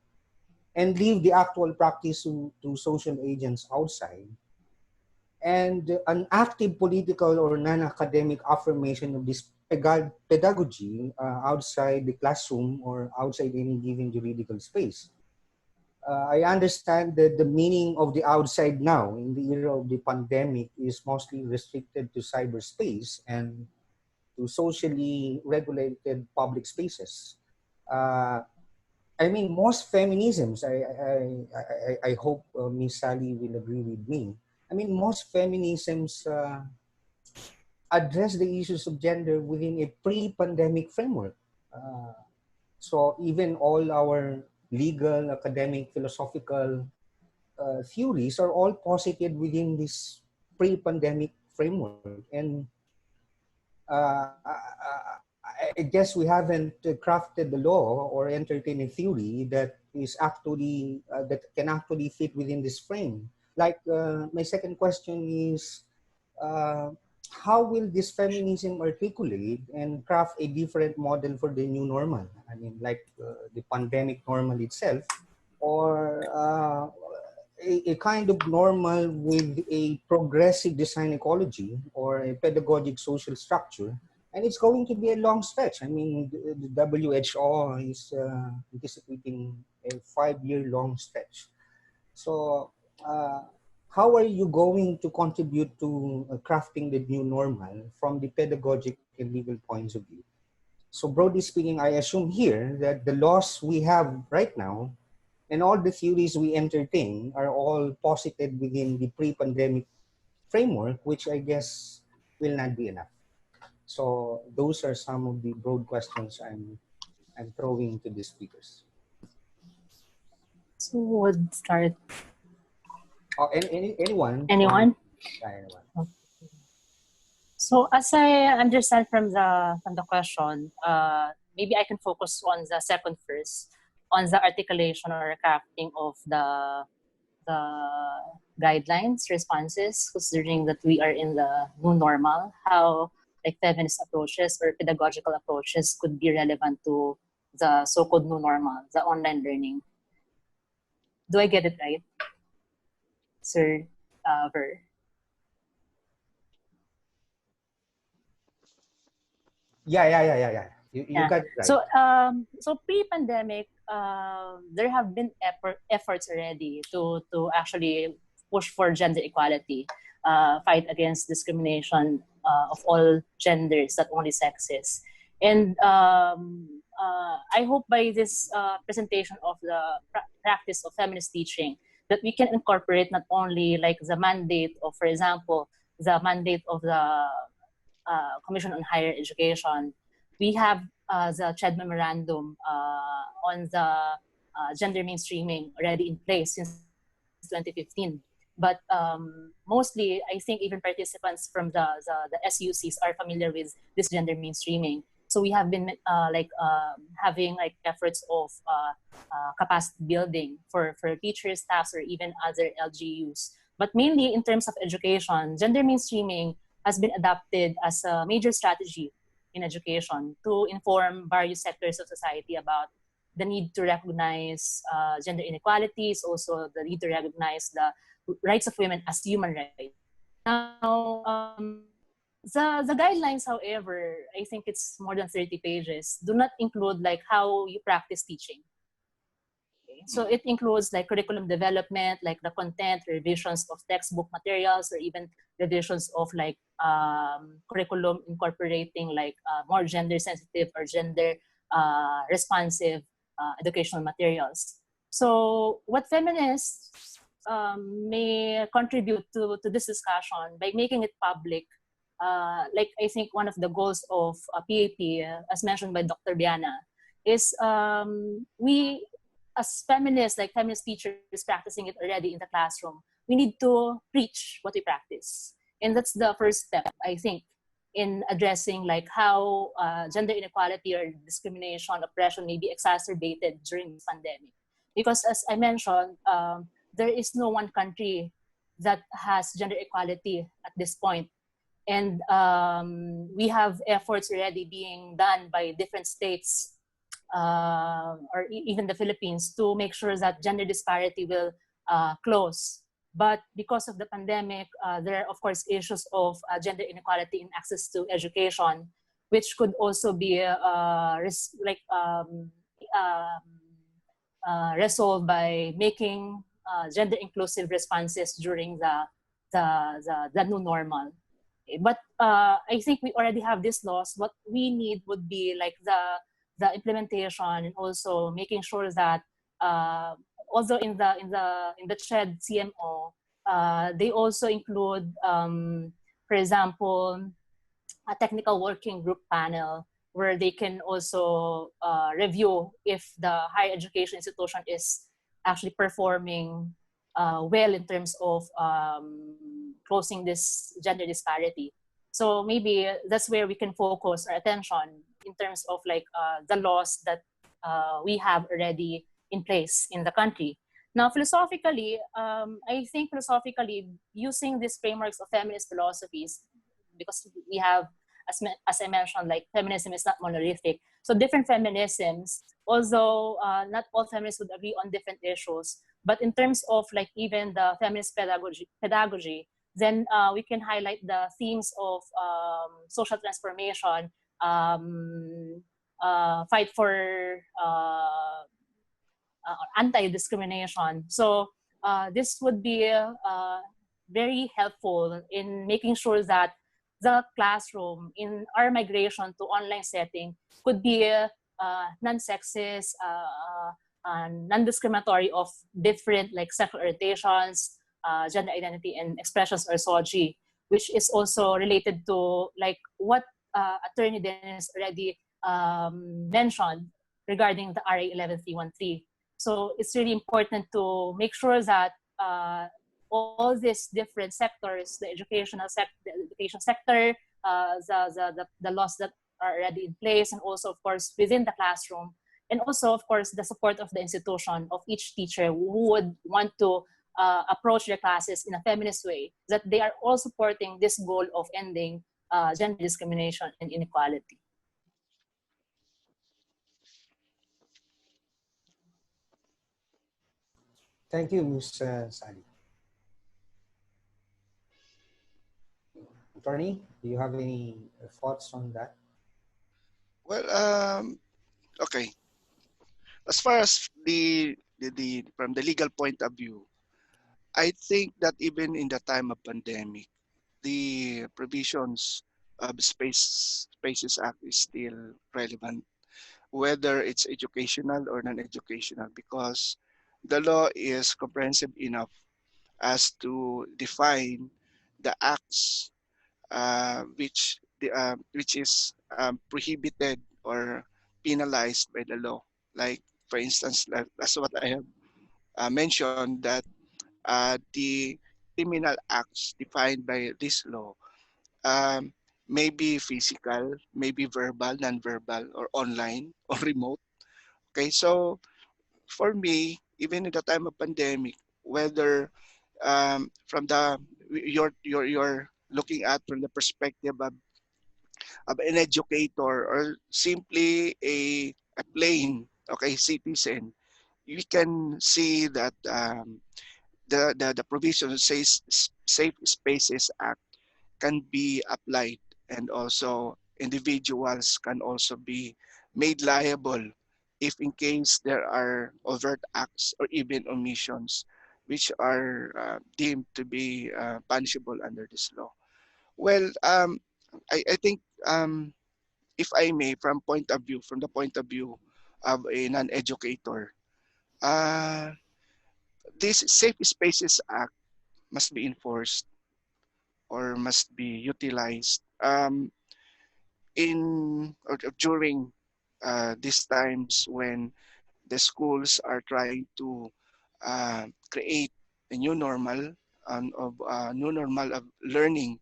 and leave the actual practice to social agents outside, and an active political or non-academic affirmation of this pedagogy outside the classroom or outside any given juridical space? I understand that the meaning of the outside now in the era of the pandemic is mostly restricted to cyberspace and to socially regulated public spaces. Uh, I mean, most feminisms, I hope Miss Sally will agree with me. I mean, most feminisms address the issues of gender within a pre-pandemic framework. Uh, so even all our legal, academic, philosophical theories are all posited within this pre-pandemic framework. And I guess we haven't crafted the law or entertained a theory that is actually that can actually fit within this frame. Like my second question is, uh, how will this feminism articulate and craft a different model for the new normal? I mean, like the pandemic normal itself, or a kind of normal with a progressive design ecology or a pedagogic social structure. And it's going to be a long stretch. I mean, the WHO is anticipating a 5-year long stretch. So, how are you going to contribute to crafting the new normal from the pedagogic and legal points of view? So, broadly speaking, I assume here that the laws we have right now and all the theories we entertain are all posited within the pre-pandemic framework, which I guess will not be enough. So, those are some of the broad questions I'm throwing to the speakers. So who would start? Oh, anyone? Anyone? Anyone. So as I understand from the question, maybe I can focus on the second first, on the articulation or crafting of the guidelines, responses, considering that we are in the new normal, how like feminist approaches or pedagogical approaches could be relevant to the so-called new normal, the online learning. Do I get it right, Sir Ver? Yeah. You Yeah. got it right. So pre-pandemic, there have been efforts already to actually push for gender equality, fight against discrimination of all genders, not only sexes. And I hope by this presentation of the practice of feminist teaching that we can incorporate not only like the mandate of, for example, the mandate of the Commission on Higher Education. We have the CHED memorandum on the gender mainstreaming already in place since 2015. But mostly, I think even participants from the SUCs are familiar with this gender mainstreaming. So we have been having like efforts of capacity building for teachers, staffs, or even other LGUs. But mainly in terms of education, gender mainstreaming has been adopted as a major strategy in education to inform various sectors of society about the need to recognize gender inequalities, also the need to recognize the rights of women as human rights. Now, the guidelines, however, I think it's more than 30 pages, do not include like how you practice teaching. So it includes like curriculum development, like the content, revisions of textbook materials, or even revisions of like curriculum incorporating like more gender sensitive or gender responsive educational materials. So what feminists may contribute to this discussion by making it public, like I think one of the goals of PAP, as mentioned by Dr. Biana, is we as feminists, like feminist teachers practicing it already in the classroom, we need to preach what we practice. And that's the first step, I think, in addressing like how gender inequality or discrimination, oppression may be exacerbated during this pandemic. Because as I mentioned, there is no one country that has gender equality at this point. And we have efforts already being done by different states or even the Philippines to make sure that gender disparity will close. But because of the pandemic, there are of course issues of gender inequality in access to education, which could also be resolved by making gender inclusive responses during the new normal. But I think we already have these laws. What we need would be like the implementation and also making sure that also in the CHED CMO, they also include, for example, a technical working group panel where they can also review if the higher education institution is actually performing well in terms of closing this gender disparity. So maybe that's where we can focus our attention in terms of like the laws that we have already in place in the country. Now, philosophically, I think philosophically using these frameworks of feminist philosophies, because we have as I mentioned, like feminism is not monolithic. So different feminisms, although not all feminists would agree on different issues, but in terms of like even the feminist pedagogy, then we can highlight the themes of social transformation, fight for anti-discrimination. So this would be very helpful in making sure that the classroom in our migration to online setting could be non-sexist, non-discriminatory of different like sexual orientations, gender identity and expressions or SOGI, which is also related to like what Attorney Dennis already mentioned regarding the RA 11313. So it's really important to make sure that all these different sectors, the education sector, the laws that are already in place, and also, of course, within the classroom, and also, of course, the support of the institution of each teacher who would want to approach their classes in a feminist way, that they are all supporting this goal of ending gender discrimination and inequality. Thank you, Ms. Sally. Attorney, do you have any thoughts on that? Well, okay. As far as the from the legal point of view, I think that even in the time of pandemic, the provisions of Spaces Act is still relevant, whether it's educational or non-educational, because the law is comprehensive enough as to define the acts which is prohibited or penalized by the law. Like, for instance, that's what I have mentioned, that the criminal acts defined by this law um, may be physical, maybe verbal, non-verbal, or online or remote. Okay, so for me, even in the time of pandemic, whether from the you're looking at from the perspective of an educator or simply a plain okay citizen, we can see that the provision says Safe Spaces Act can be applied, and also individuals can also be made liable if in case there are overt acts or even omissions which are deemed to be punishable under this law. Well, I think if I may, from the point of view of a non-educator, uh, this Safe Spaces Act must be enforced or must be utilized in or during these times when the schools are trying to create a new normal new normal of learning,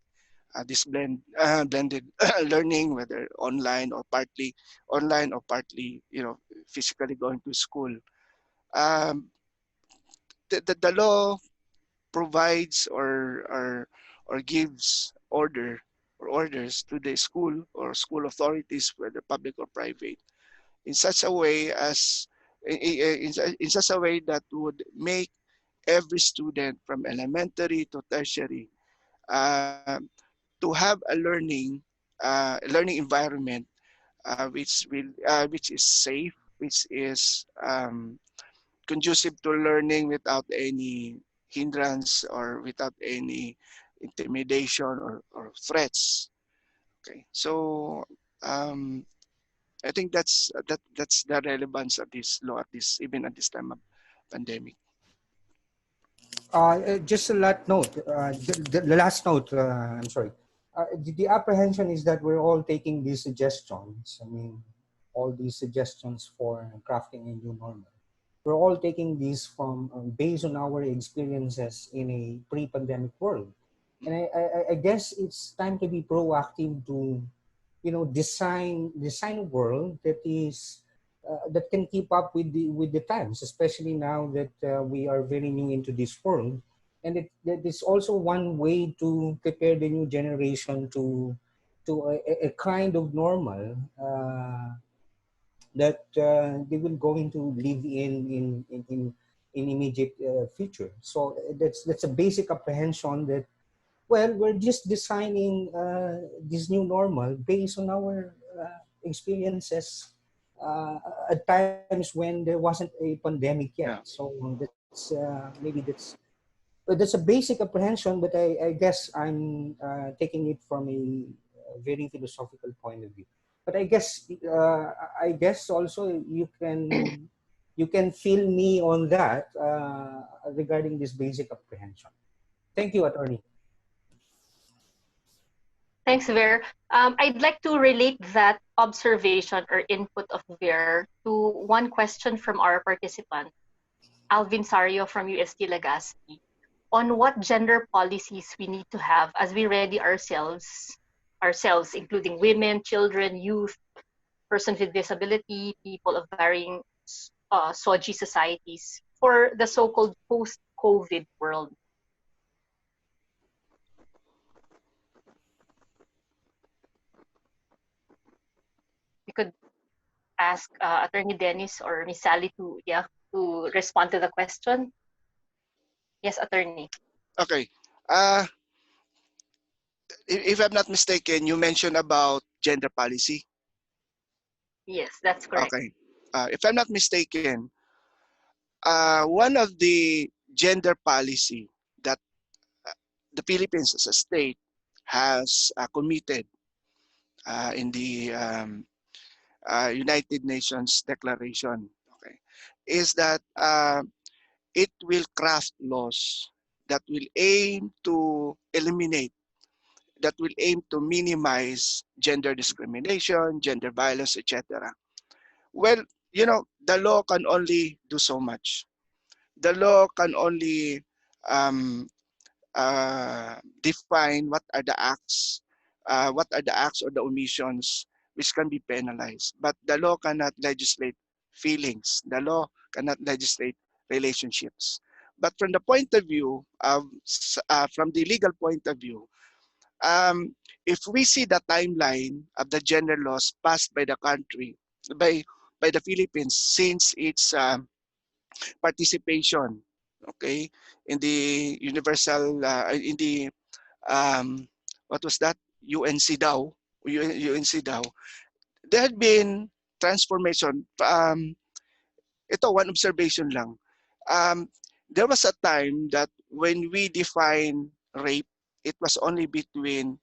this blended learning, whether online or partly, physically going to school. Um, the law provides or gives orders to the school or school authorities, whether public or private, in such a way as in such a way that would make every student from elementary to tertiary um, to have a learning environment which is safe, which is conducive to learning without any hindrance or without any intimidation or threats. Okay, so I think that's the relevance of this law at this even at this time of pandemic. Just a last note. The last note. I'm sorry. The apprehension is that we're all taking these suggestions. I mean, all these suggestions for crafting a new normal. We're all taking these from based on our experiences in a pre-pandemic world, and I guess it's time to be proactive to, design a world that is that can keep up with the times, especially now that we are very new into this world. And that is also one way to prepare the new generation to to a kind of normal that they will going to live in immediate future. So that's a basic apprehension that, well, we're just designing this new normal based on our experiences at times when there wasn't a pandemic yet. Yeah. So that's maybe that's a basic apprehension, but I guess I'm taking it from a very philosophical point of view. But I guess also you can feel me on that regarding this basic apprehension. Thank you, attorney. Thanks, Ver. I'd like to relate that observation or input of Ver to one question from our participant, Alvin Sario from UST Legazpi, on what gender policies we need to have as we ready ourselves, including women, children, youth, persons with disability, people of varying SOGI societies, for the so-called post-COVID world. We could ask Attorney Dennis or Miss Sally to respond to the question. Yes, Attorney. Okay. If I'm not mistaken, you mentioned about gender policy. Yes, that's correct. Okay. If I'm not mistaken, one of the gender policy that the Philippines as a state has committed in the United Nations Declaration, okay, is that it will craft laws that will aim to eliminate, that will aim to minimize gender discrimination, gender violence, etc. Well, the law can only do so much. The law can only um, define what are the acts or the omissions which can be penalized. But the law cannot legislate feelings. The law cannot legislate relationships. But from the point of view of, from the legal point of view, if we see the timeline of the gender laws passed by the country, by the Philippines since its participation, okay, in the universal, in the what was that? UNC UNC there had been transformation. Ito, one observation lang. Um, there was a time that when we define rape, it was only between,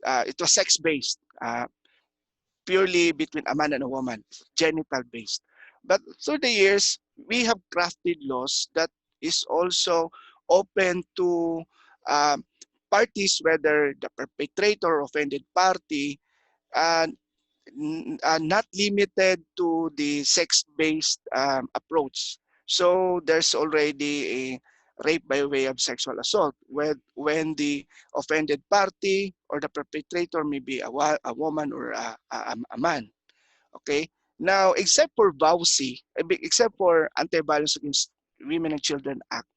it was sex-based, purely between a man and a woman, genital-based. But through the years, we have crafted laws that is also open to parties, whether the perpetrator or offended party, uh, not limited to the sex-based approach. So there's already a rape by way of sexual assault when the offended party or the perpetrator may be a woman or a man. Okay. Now, except for VAUSI, except for Anti-Violence Against Women and Children Act,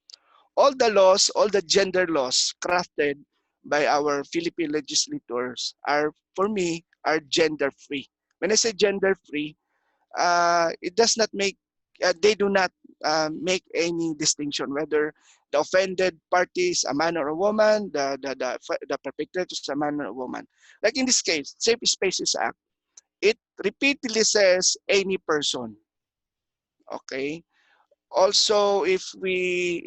all the laws, all the gender laws crafted by our Philippine legislators are, for me, are gender free. When I say gender free, it does not make, they do not make any distinction whether the offended party is a man or a woman, the perpetrator is a man or a woman. Like in this case, Safe Spaces Act, it repeatedly says any person. Okay. Also, if we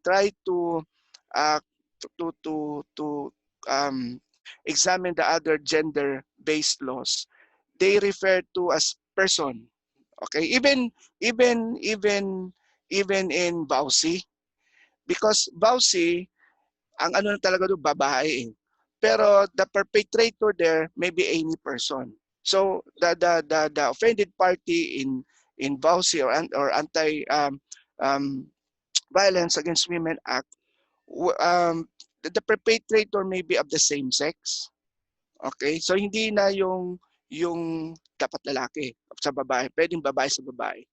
try to uh, to examine the other gender-based laws, they refer to as person. Okay, even in VAUSI, because VAUSI, ang ano na talaga doon, babae. Pero the perpetrator there may be any person. So the offended party in VAUSI or anti Violence Against Women Act, the perpetrator may be of the same sex. Okay? So hindi na yung dapat lalaki sa babae, pwedeng babae sa babae.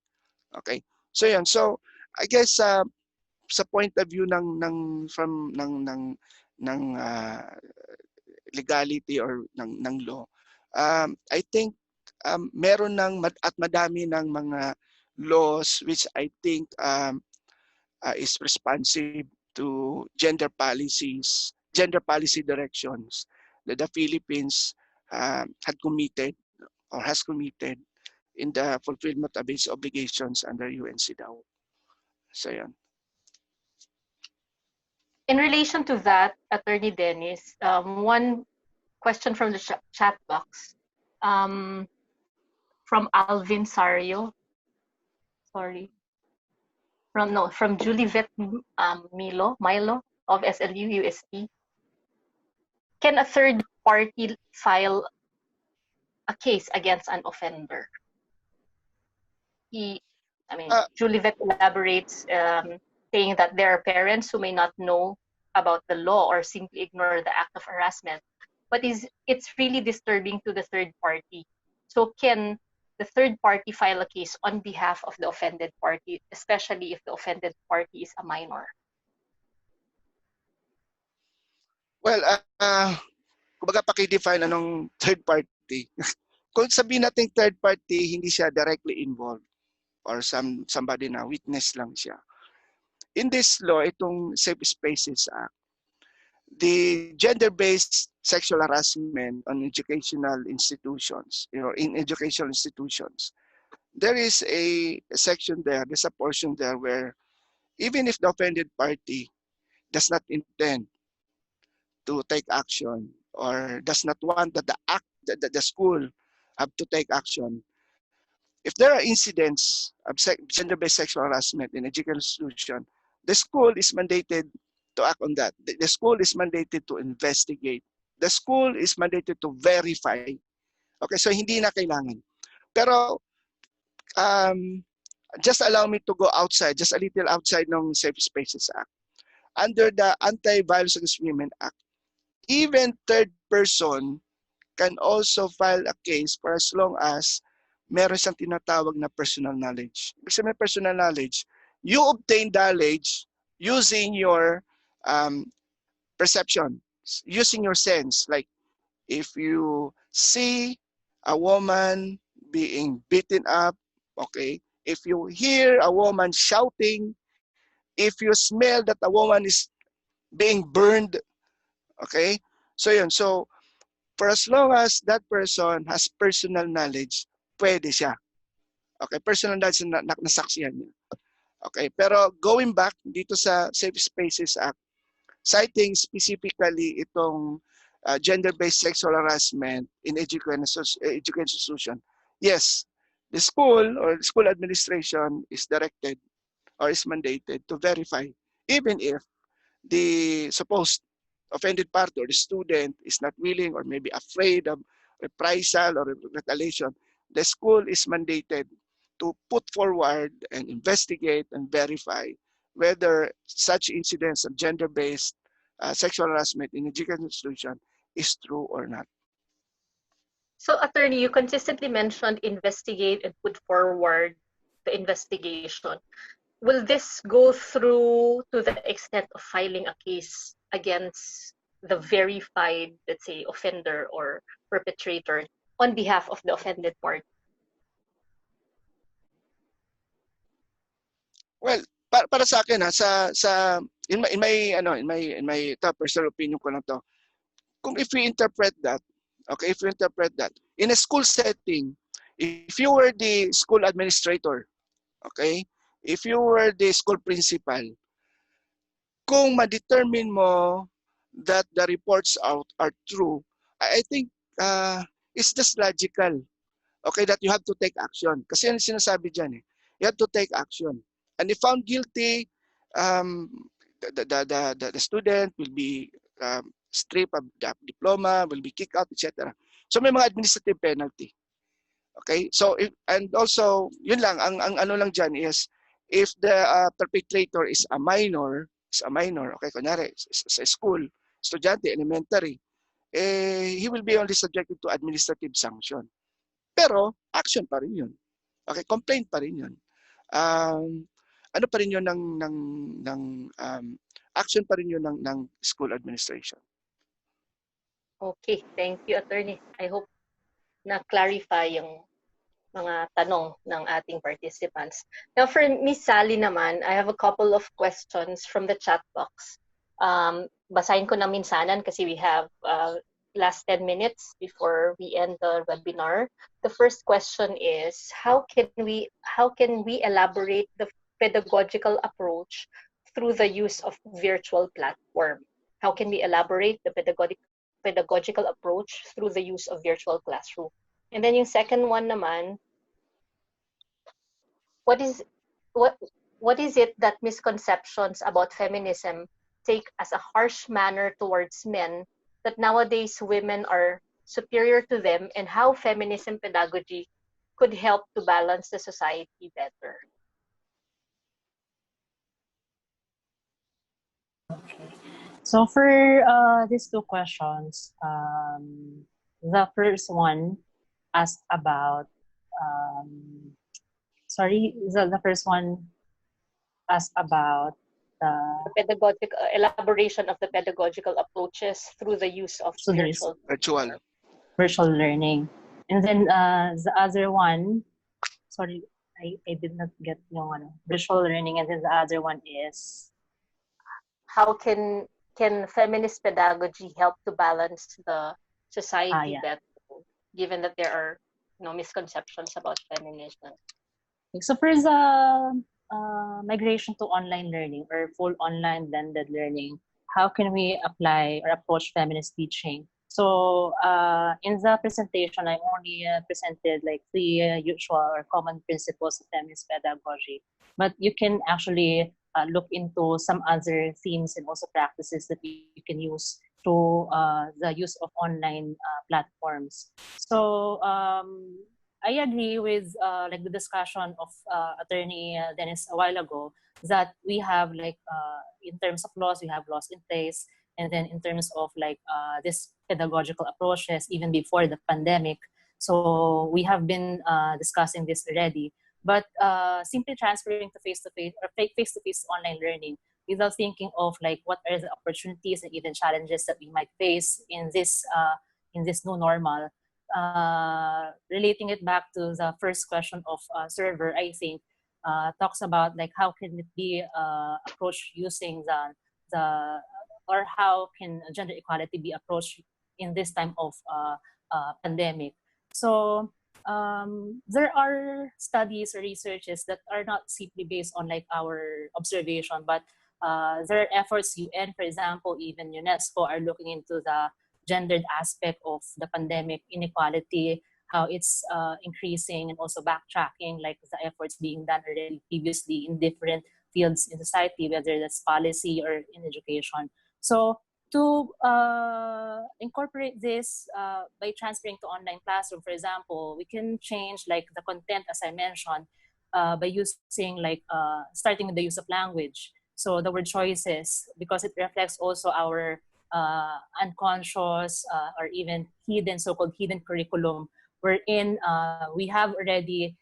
Okay? So yan. So I guess sa point of view ng legality or ng law, I think meron ng at madami ng mga laws which I think is responsive to gender policy directions that the Philippines had committed or has committed in the fulfillment of its obligations under UNCEDAW. So yan. In relation to that, Attorney Dennis, one question from the chat box from Alvin Sario. Sorry. From Juliet Milo of SLU UST. Can a third party file a case against an offender? Juliet elaborates, saying that there are parents who may not know about the law or simply ignore the act of harassment, but it's really disturbing to the third party. So can the third party file a case on behalf of the offended party, especially if the offended party is a minor? Well, kumbaga paki-define anong third party. Kung sabihin natin third party, hindi siya directly involved or somebody na witness lang siya. In this law, itong Safe Spaces Act, the gender-based sexual harassment on educational institutions, in educational institutions, there is a section there, there's a portion there where even if the offended party does not intend to take action or does not want that the school have to take action, if there are incidents of gender-based sexual harassment in educational institution, the school is mandated to act on that. The school is mandated to investigate. The school is mandated to verify. Okay, so hindi na kailangan. Pero just allow me to go outside, just a little outside ng Safe Spaces Act. Under the Anti-Violence Against Women Act, even third person can also file a case for as long as meron siyang tinatawag na personal knowledge. Kasi may personal knowledge, you obtain knowledge using your perception, using your sense. Like if you see a woman being beaten up, okay, if you hear a woman shouting, if you smell that a woman is being burned, okay, so yun. So for as long as that person has personal knowledge, pwede siya. Okay, personal knowledge na nasaksihan niya. Okay, pero going back dito sa Safe Spaces Act, citing specifically itong gender-based sexual harassment in education institution, yes, the school or the school administration is directed or is mandated to verify, even if the supposed offended party or the student is not willing or maybe afraid of reprisal or retaliation, the school is mandated to put forward and investigate and verify whether such incidents of gender-based sexual harassment in education institution is true or not. So, attorney, you consistently mentioned investigate and put forward the investigation. Will this go through to the extent of filing a case against the verified, let's say, offender or perpetrator on behalf of the offended party? Well, para sa akin in my personal opinion ko lang to. Kung if we interpret that, okay, if you interpret that in a school setting, if you were the school administrator, okay, if you were the school principal, kung ma-determine mo that the reports out are true, I think it's just logical, okay, that you have to take action. Kasi yan sinasabi dyan eh. You have to take action. And if found guilty, the student will be stripped of the diploma, will be kicked out, etc. So may mga administrative penalty. Okay? So and also yun lang ang ano lang diyan is if the perpetrator is a minor, okay, kunyari sa school, estudyante, elementary, he will be only subjected to administrative sanction. Pero action pa rin yun. Okay, complaint pa rin yun. Ano pa rin yun action pa rin yun ng school administration. Okay, thank you, attorney. I hope na-clarify yung mga tanong ng ating participants. Now, for Miss Sally naman, I have a couple of questions from the chat box. Basahin ko na minsanan kasi we have last 10 minutes before we end the webinar. The first question is, how can we elaborate the pedagogical approach through the use of virtual platform? How can we elaborate the pedagogical approach through the use of virtual classroom? And then yung second one naman, what is it that misconceptions about feminism take as a harsh manner towards men that nowadays women are superior to them, and how feminism pedagogy could help to balance the society better? So for these two questions, the first one asked about, the first one asked about the pedagogical elaboration of the pedagogical approaches through the use of virtual learning. And then the other one, sorry, I did not get yung one, virtual learning, and then the other one is, how can feminist pedagogy help to balance the society better, given that there are misconceptions about feminism? So for the migration to online learning or full online blended learning, how can we apply or approach feminist teaching? So in the presentation, I only presented like 3 usual or common principles of feminist pedagogy, but you can actually look into some other themes and also practices that you can use to the use of online platforms. So I agree with like the discussion of Attorney Dennis a while ago, that we have like in terms of laws, we have laws in place, and then in terms of like this pedagogical approaches even before the pandemic. So we have been discussing this already. But simply transferring to face-to-face or face-to-face online learning without thinking of like what are the opportunities and even challenges that we might face in this new normal. Relating it back to the first question of server, I think talks about like how can it be approached using the or how can gender equality be approached in this time of pandemic. So there are studies or researches that are not simply based on like our observation, but there are efforts, UN, for example, even UNESCO are looking into the gendered aspect of the pandemic inequality, how it's increasing, and also backtracking like the efforts being done already previously in different fields in society, whether that's policy or in education. So to incorporate this by transferring to online classroom, for example, we can change like the content, as I mentioned, by using like starting with the use of language. So the word choices, because it reflects also our unconscious or even hidden, so-called hidden curriculum, wherein we have already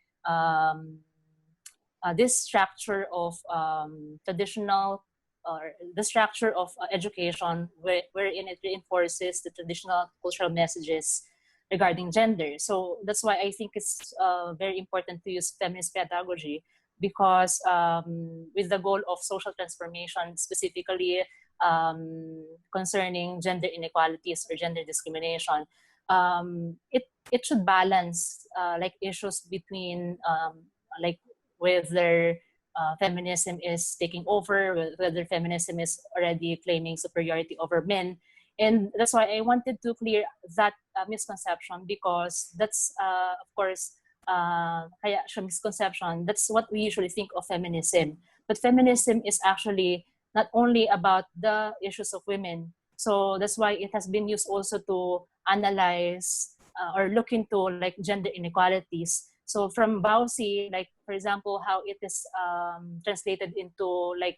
this structure of traditional or the structure of education wherein it reinforces the traditional cultural messages regarding gender. So that's why I think it's very important to use feminist pedagogy, because with the goal of social transformation, specifically concerning gender inequalities or gender discrimination, it should balance like issues between like whether feminism is taking over, whether feminism is already claiming superiority over men. And that's why I wanted to clear that misconception, because that's, of course, kaya siya misconception. That's what we usually think of feminism. But feminism is actually not only about the issues of women. So that's why it has been used also to analyze or look into like gender inequalities. So from VAUSI, like for example, how it is translated into like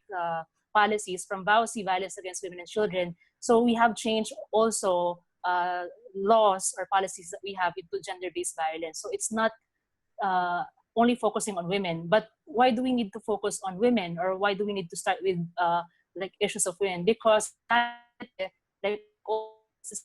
policies from VAUSI, violence against women and children. So we have changed also laws or policies that we have into gender-based violence. So it's not only focusing on women, but why do we need to focus on women, or why do we need to start with like issues of women? Because like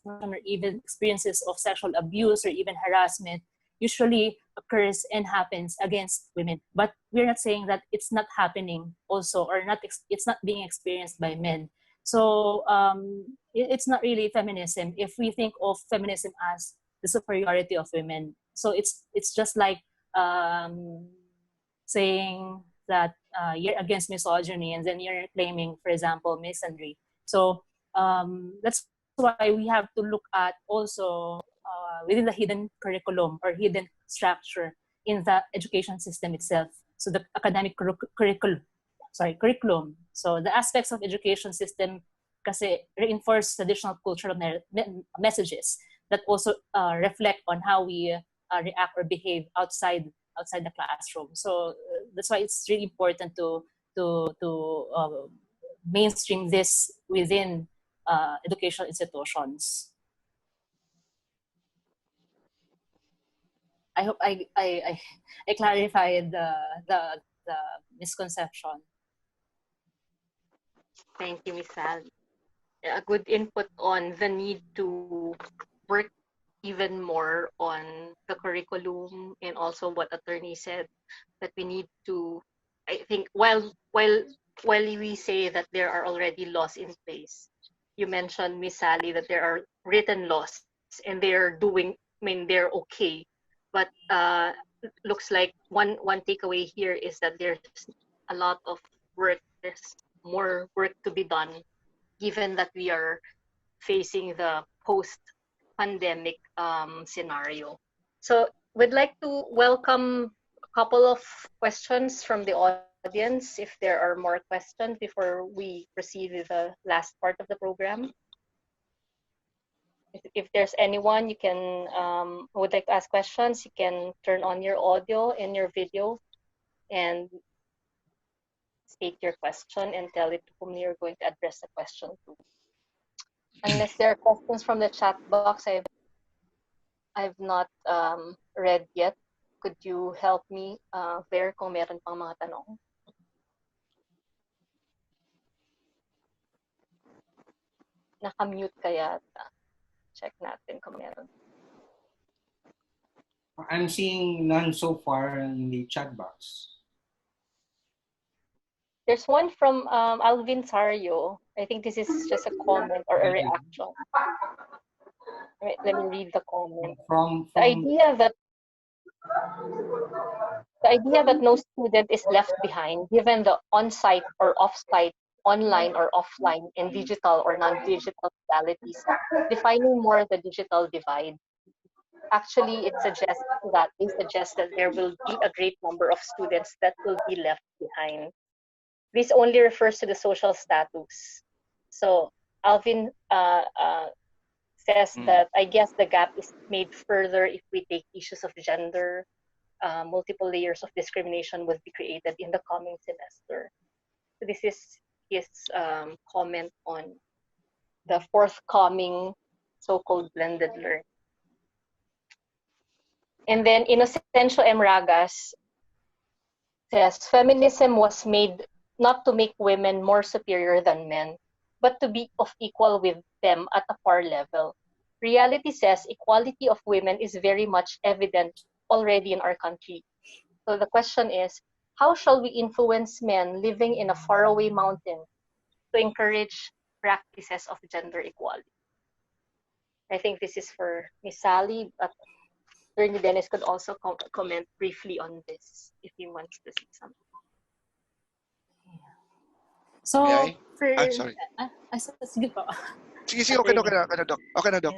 or even experiences of sexual abuse or even harassment usually occurs and happens against women. But we're not saying that it's not happening also, or it's not being experienced by men. So it's not really feminism if we think of feminism as the superiority of women. So it's just like saying that you're against misogyny and then you're claiming, for example, misandry. So that's why we have to look at also within the hidden curriculum or hidden structure in the education system itself. So the academic curriculum. So the aspects of education system kasi reinforce traditional cultural messages that also reflect on how we react or behave outside the classroom. So that's why it's really important to mainstream this within educational institutions. I hope I clarified the misconception. Thank you, Miss Sally. A good input on the need to work even more on the curriculum, and also what attorney said, that we need to, I think, while we say that there are already laws in place, you mentioned, Miss Sally, that there are written laws and they're doing, I mean, they're okay, but looks like one takeaway here is that there's a lot of work, there's more work to be done, given that we are facing the post-pandemic scenario. So we'd like to welcome a couple of questions from the audience, if there are more questions before we proceed with the last part of the program. If there's anyone you can who would like to ask questions, you can turn on your audio and your video and state your question and tell it to whom you're going to address the question to. Unless there are questions from the chat box, I've not read yet. Could you help me there kung meron pang mga tanong? Naka-mute ka yata. Check natin kung meron. I'm seeing none so far in the chat box. There's one from Alvin Sario. I think this is just a comment or a reaction. Let me read the comment. The idea that no student is left behind, given the on-site or off-site, online or offline, and digital or non-digital modalities, defining more the digital divide. Actually, they suggest that there will be a great number of students that will be left behind. This only refers to the social status. So Alvin says that I guess the gap is made further if we take issues of gender. Multiple layers of discrimination will be created in the coming semester. So this is his comment on the forthcoming so-called blended learning. And then Inocencio M. Ragas says, feminism was made not to make women more superior than men, but to be of equal with them at a far level. Reality says equality of women is very much evident already in our country. So the question is, how shall we influence men living in a faraway mountain to encourage practices of gender equality? I think this is for Miss Sally, but Attorney Dennis could also comment briefly on this if he wants to say something. So, sorry. Sige po. Sige, okay na, Doc. Okay na, Doc.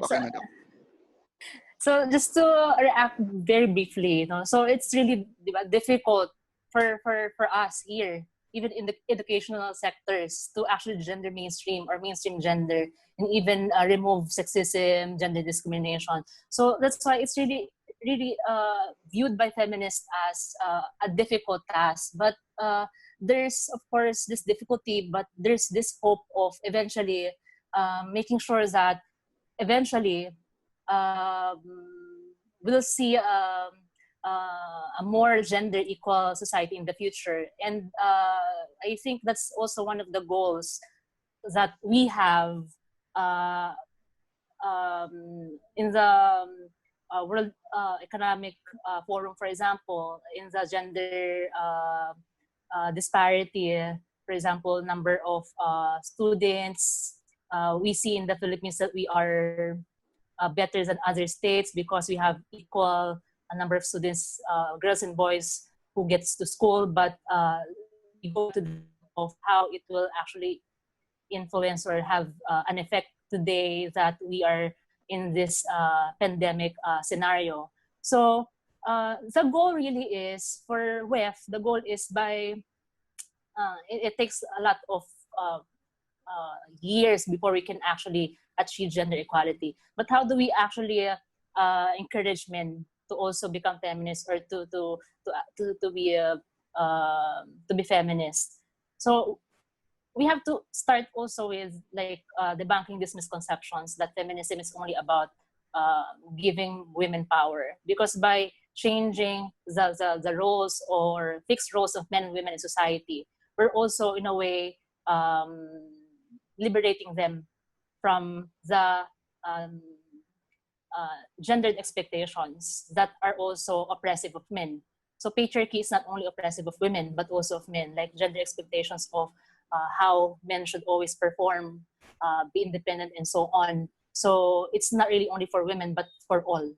So just to react very briefly, so it's really difficult for us here, even in the educational sectors, to actually gender mainstream or mainstream gender, and even remove sexism, gender discrimination. So that's why it's really viewed by feminists as a difficult task. But there's, of course, this difficulty, but there's this hope of eventually making sure that eventually we'll see a more gender equal society in the future. And I think that's also one of the goals that we have in the World Economic Forum, for example, in the gender disparity, for example, number of students, we see in the Philippines that we are better than other states because we have equal number of students, girls and boys, who gets to school. But we go to the of how it will actually influence or have an effect today that we are in this pandemic scenario. So the goal really is for WEF, the goal is by, it takes a lot of years before we can actually achieve gender equality. But how do we actually encourage men to also become feminists, or to be feminist? So we have to start also with like debunking these misconceptions that feminism is only about giving women power, because by changing the roles or fixed roles of men and women in society, we're also in a way liberating them from the um, gendered expectations that are also oppressive of men. So patriarchy is not only oppressive of women, but also of men, like gender expectations of how men should always perform, be independent, and so on. So it's not really only for women, but for all.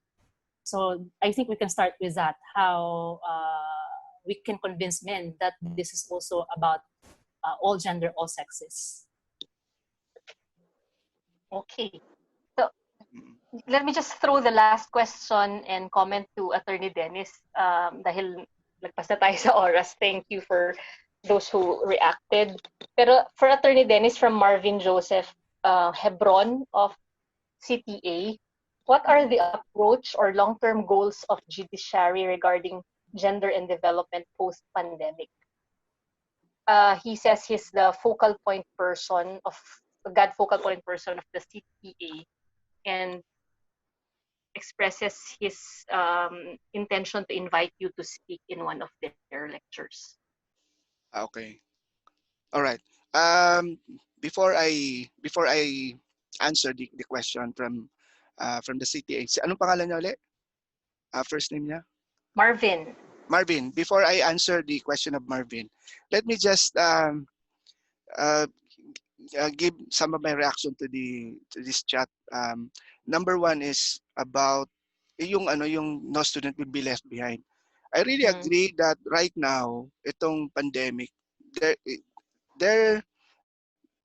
So I think we can start with that, how we can convince men that this is also about all gender, all sexes. Okay. So let me just throw the last question and comment to Attorney Dennis. Dahil nagpas na tayo sa oras, thank you for those who reacted. Pero for Attorney Dennis, from Marvin Joseph Hebron of CTA, what are the approach or long-term goals of judiciary regarding gender and development post-pandemic? He says he's the focal point person of the CTA, and expresses his intention to invite you to speak in one of their lectures. Okay. All right. Um, before I answer the question from the CTA, anong pangalan niya ulit? First name niya? Marvin. Marvin. Before I answer the question of Marvin, let me just uh, give some of my reaction to this chat. Number one is about yung no student will be left behind. I really agree that right now itong pandemic, there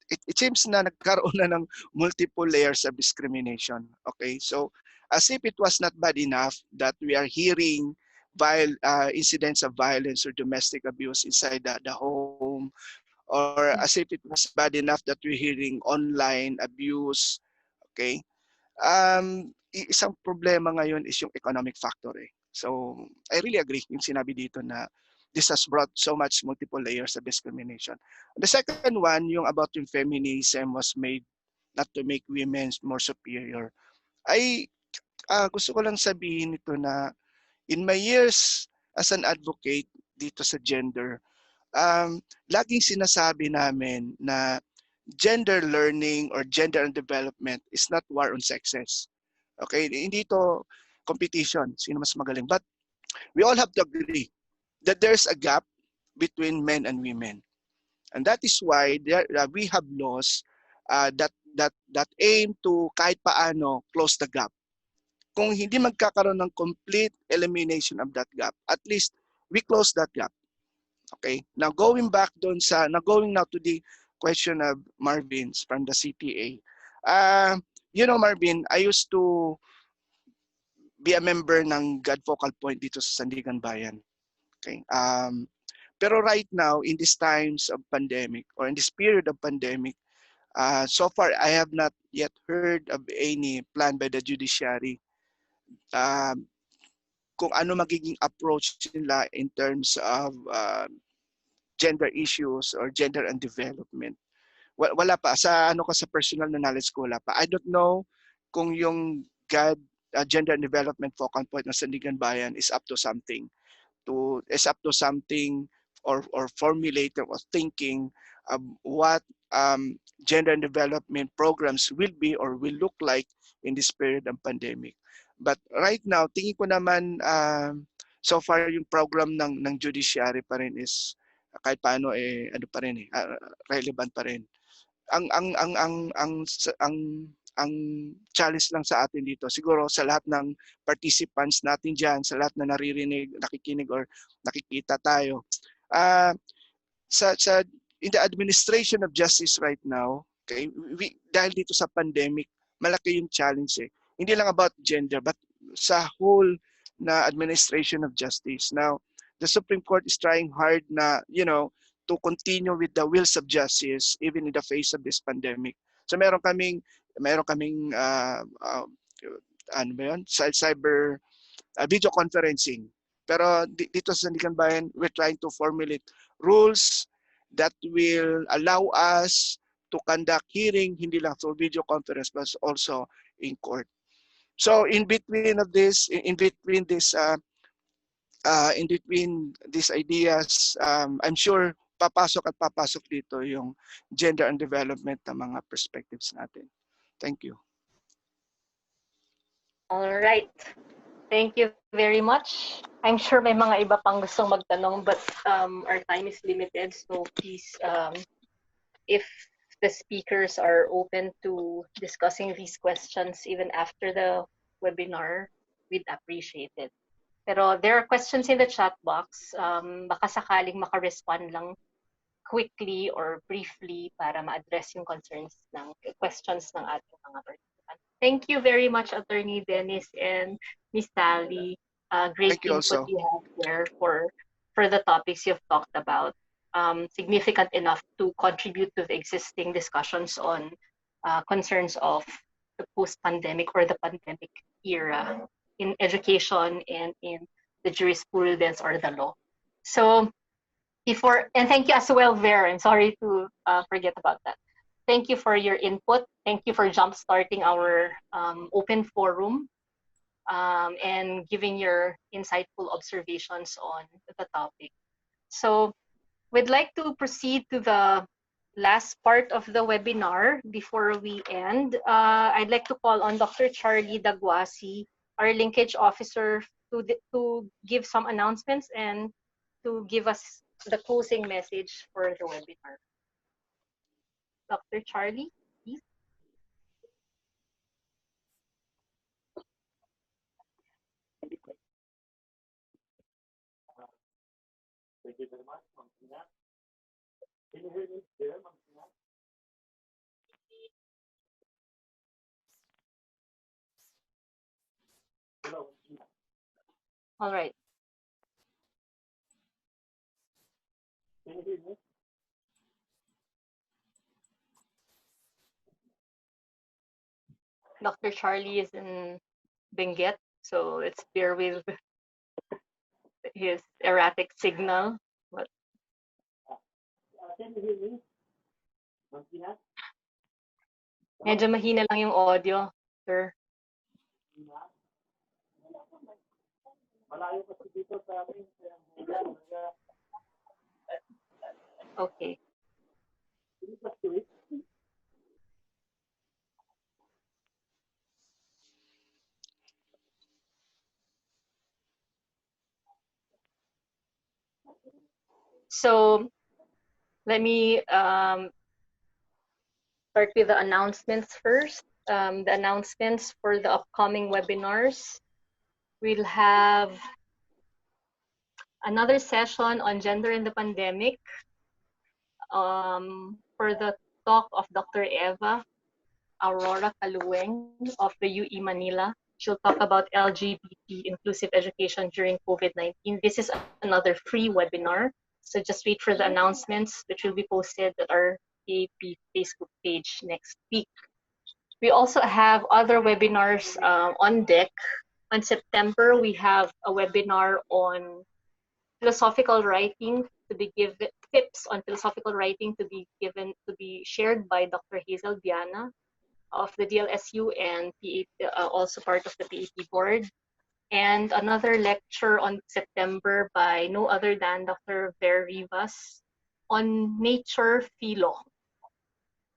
it seems na nagkaroon na ng multiple layers of discrimination. Okay, so as if it was not bad enough that we are hearing incidents of violence or domestic abuse inside the home, or as if it was bad enough that we're hearing online abuse. Okay, isang problema ngayon is yung economic factor eh. So I really agree yung sinabi dito na this has brought so much multiple layers of discrimination. The second one, yung about yung feminism was made not to make women more superior. Ay gusto ko lang sabihin ito na in my years as an advocate dito sa gender, laging sinasabi namin na gender learning or gender and development is not war on sexes. Okay, hindi ito competition, sino mas magaling. But we all have to agree that there's a gap between men and women. And that is why we have laws that aim to kahit paano close the gap. Kung hindi magkakaroon ng complete elimination of that gap, at least we close that gap. Okay? Now going now to the question of Marvin's from the CTA. Marvin, I used to be a member ng God Focal Point dito sa Sandigan Bayan. Okay? Pero right now, in these times of pandemic, or in this period of pandemic, so far I have not yet heard of any plan by the judiciary kung ano magiging approach nila in terms of gender issues or gender and development. Wala pa. Sa personal na knowledge ko, wala pa. I don't know kung yung gender and development focal point ng Sandigan Bayan is up to something. Or formulating or thinking what gender and development programs will be or will look like in this period of pandemic. But right now, tingin ko naman so far yung program ng judiciary pa rin is kahit paano ano pa rin relevant pa rin. Ang challenge lang sa atin dito siguro sa lahat ng participants natin diyan, sa lahat na naririnig, nakikinig or nakikita tayo. Sa in the administration of justice right now, okay, dahil dito sa pandemic, malaki yung challenge Hindi lang about gender but sa whole na administration of justice. Now, the Supreme Court is trying hard na, to continue with the wheels of justice even in the face of this pandemic. So meron kaming ano ba yun? Cyber video conferencing. Pero dito sa Sandigan Bayan, we're trying to formulate rules that will allow us to conduct hearing hindi lang through video conference but also in court. So in between these ideas, I'm sure papasok dito yung gender and development ng mga perspectives natin. Thank you. All right. Thank you very much. I'm sure may mga iba pang gustong magtanong, but our time is limited. So please, if the speakers are open to discussing these questions even after the webinar, we'd appreciate it. Pero there are questions in the chat box. Baka sakaling maka-respond lang quickly or briefly para ma-address yung questions ng ating mga participants. Thank you very much, Attorney Dennis and Ms. Sally. Great input you have there for the topics you've talked about. Significant enough to contribute to the existing discussions on concerns of the post-pandemic or the pandemic era in education and in the jurisprudence or the law. So and thank you as well, Ver. I'm sorry to forget about that. Thank you for your input. Thank you for jump-starting our open forum and giving your insightful observations on the topic. So we'd like to proceed to the last part of the webinar before we end. I'd like to call on Dr. Charlie Daguasi, our linkage officer, to give some announcements and to give us the closing message for the webinar. Dr. Charlie, please. Thank you very much, Ma'am Tina. Can you hear me there, Ma'am Tina? Hello, Tina. All right. Can you hear me? Dr. Charlie is in Benguet, so let's bear with his erratic signal. But Can you hear me? Ma'am Tina? medyo mahina lang yung audio, sir. Malayo kasi dito sa amin. Okay. Can you just do it? So let me start with the announcements first. The announcements for the upcoming webinars. We'll have another session on gender in the pandemic for the talk of Dr. Eva Aurora Calueng of the UE Manila. She'll talk about LGBT inclusive education during COVID-19. This is another free webinar, so just wait for the announcements, which will be posted at our PAP Facebook page next week. We also have other webinars on deck. On September, we have a webinar on philosophical writing to be given, tips on philosophical writing to be shared by Dr. Hazel Biana of the DLSU and PAP, also part of the PAP board. And another lecture on September by no other than Dr. Ver Rivas on nature philo.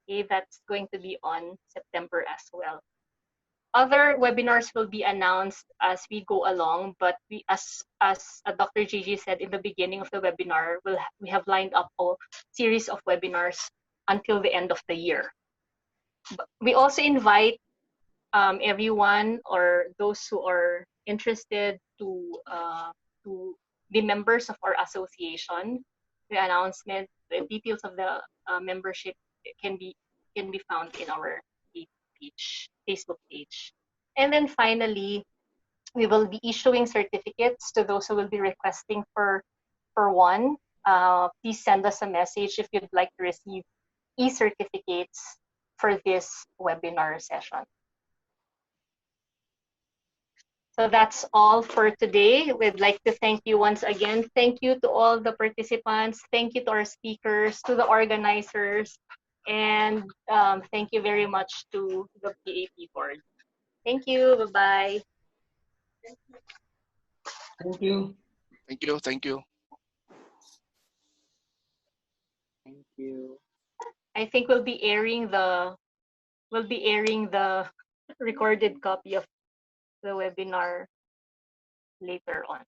Okay, that's going to be on September as well. Other webinars will be announced as we go along, but we, as Dr. Gigi said in the beginning of the webinar, we have lined up a series of webinars until the end of the year. We also invite everyone or those who are interested to be members of our association. The announcement, the details of the membership can be found in our page, Facebook page. And then finally, we will be issuing certificates to those who will be requesting for one. Please send us a message if you'd like to receive e-certificates for this webinar session. So that's all for today. We'd like to thank you once again. Thank you to all the participants. Thank you to our speakers, to the organizers, and thank you very much to the PAP board. Thank you. Bye-bye. Thank you. Thank you. Thank you. Thank you. I think we'll be airing the recorded copy of the webinar later on.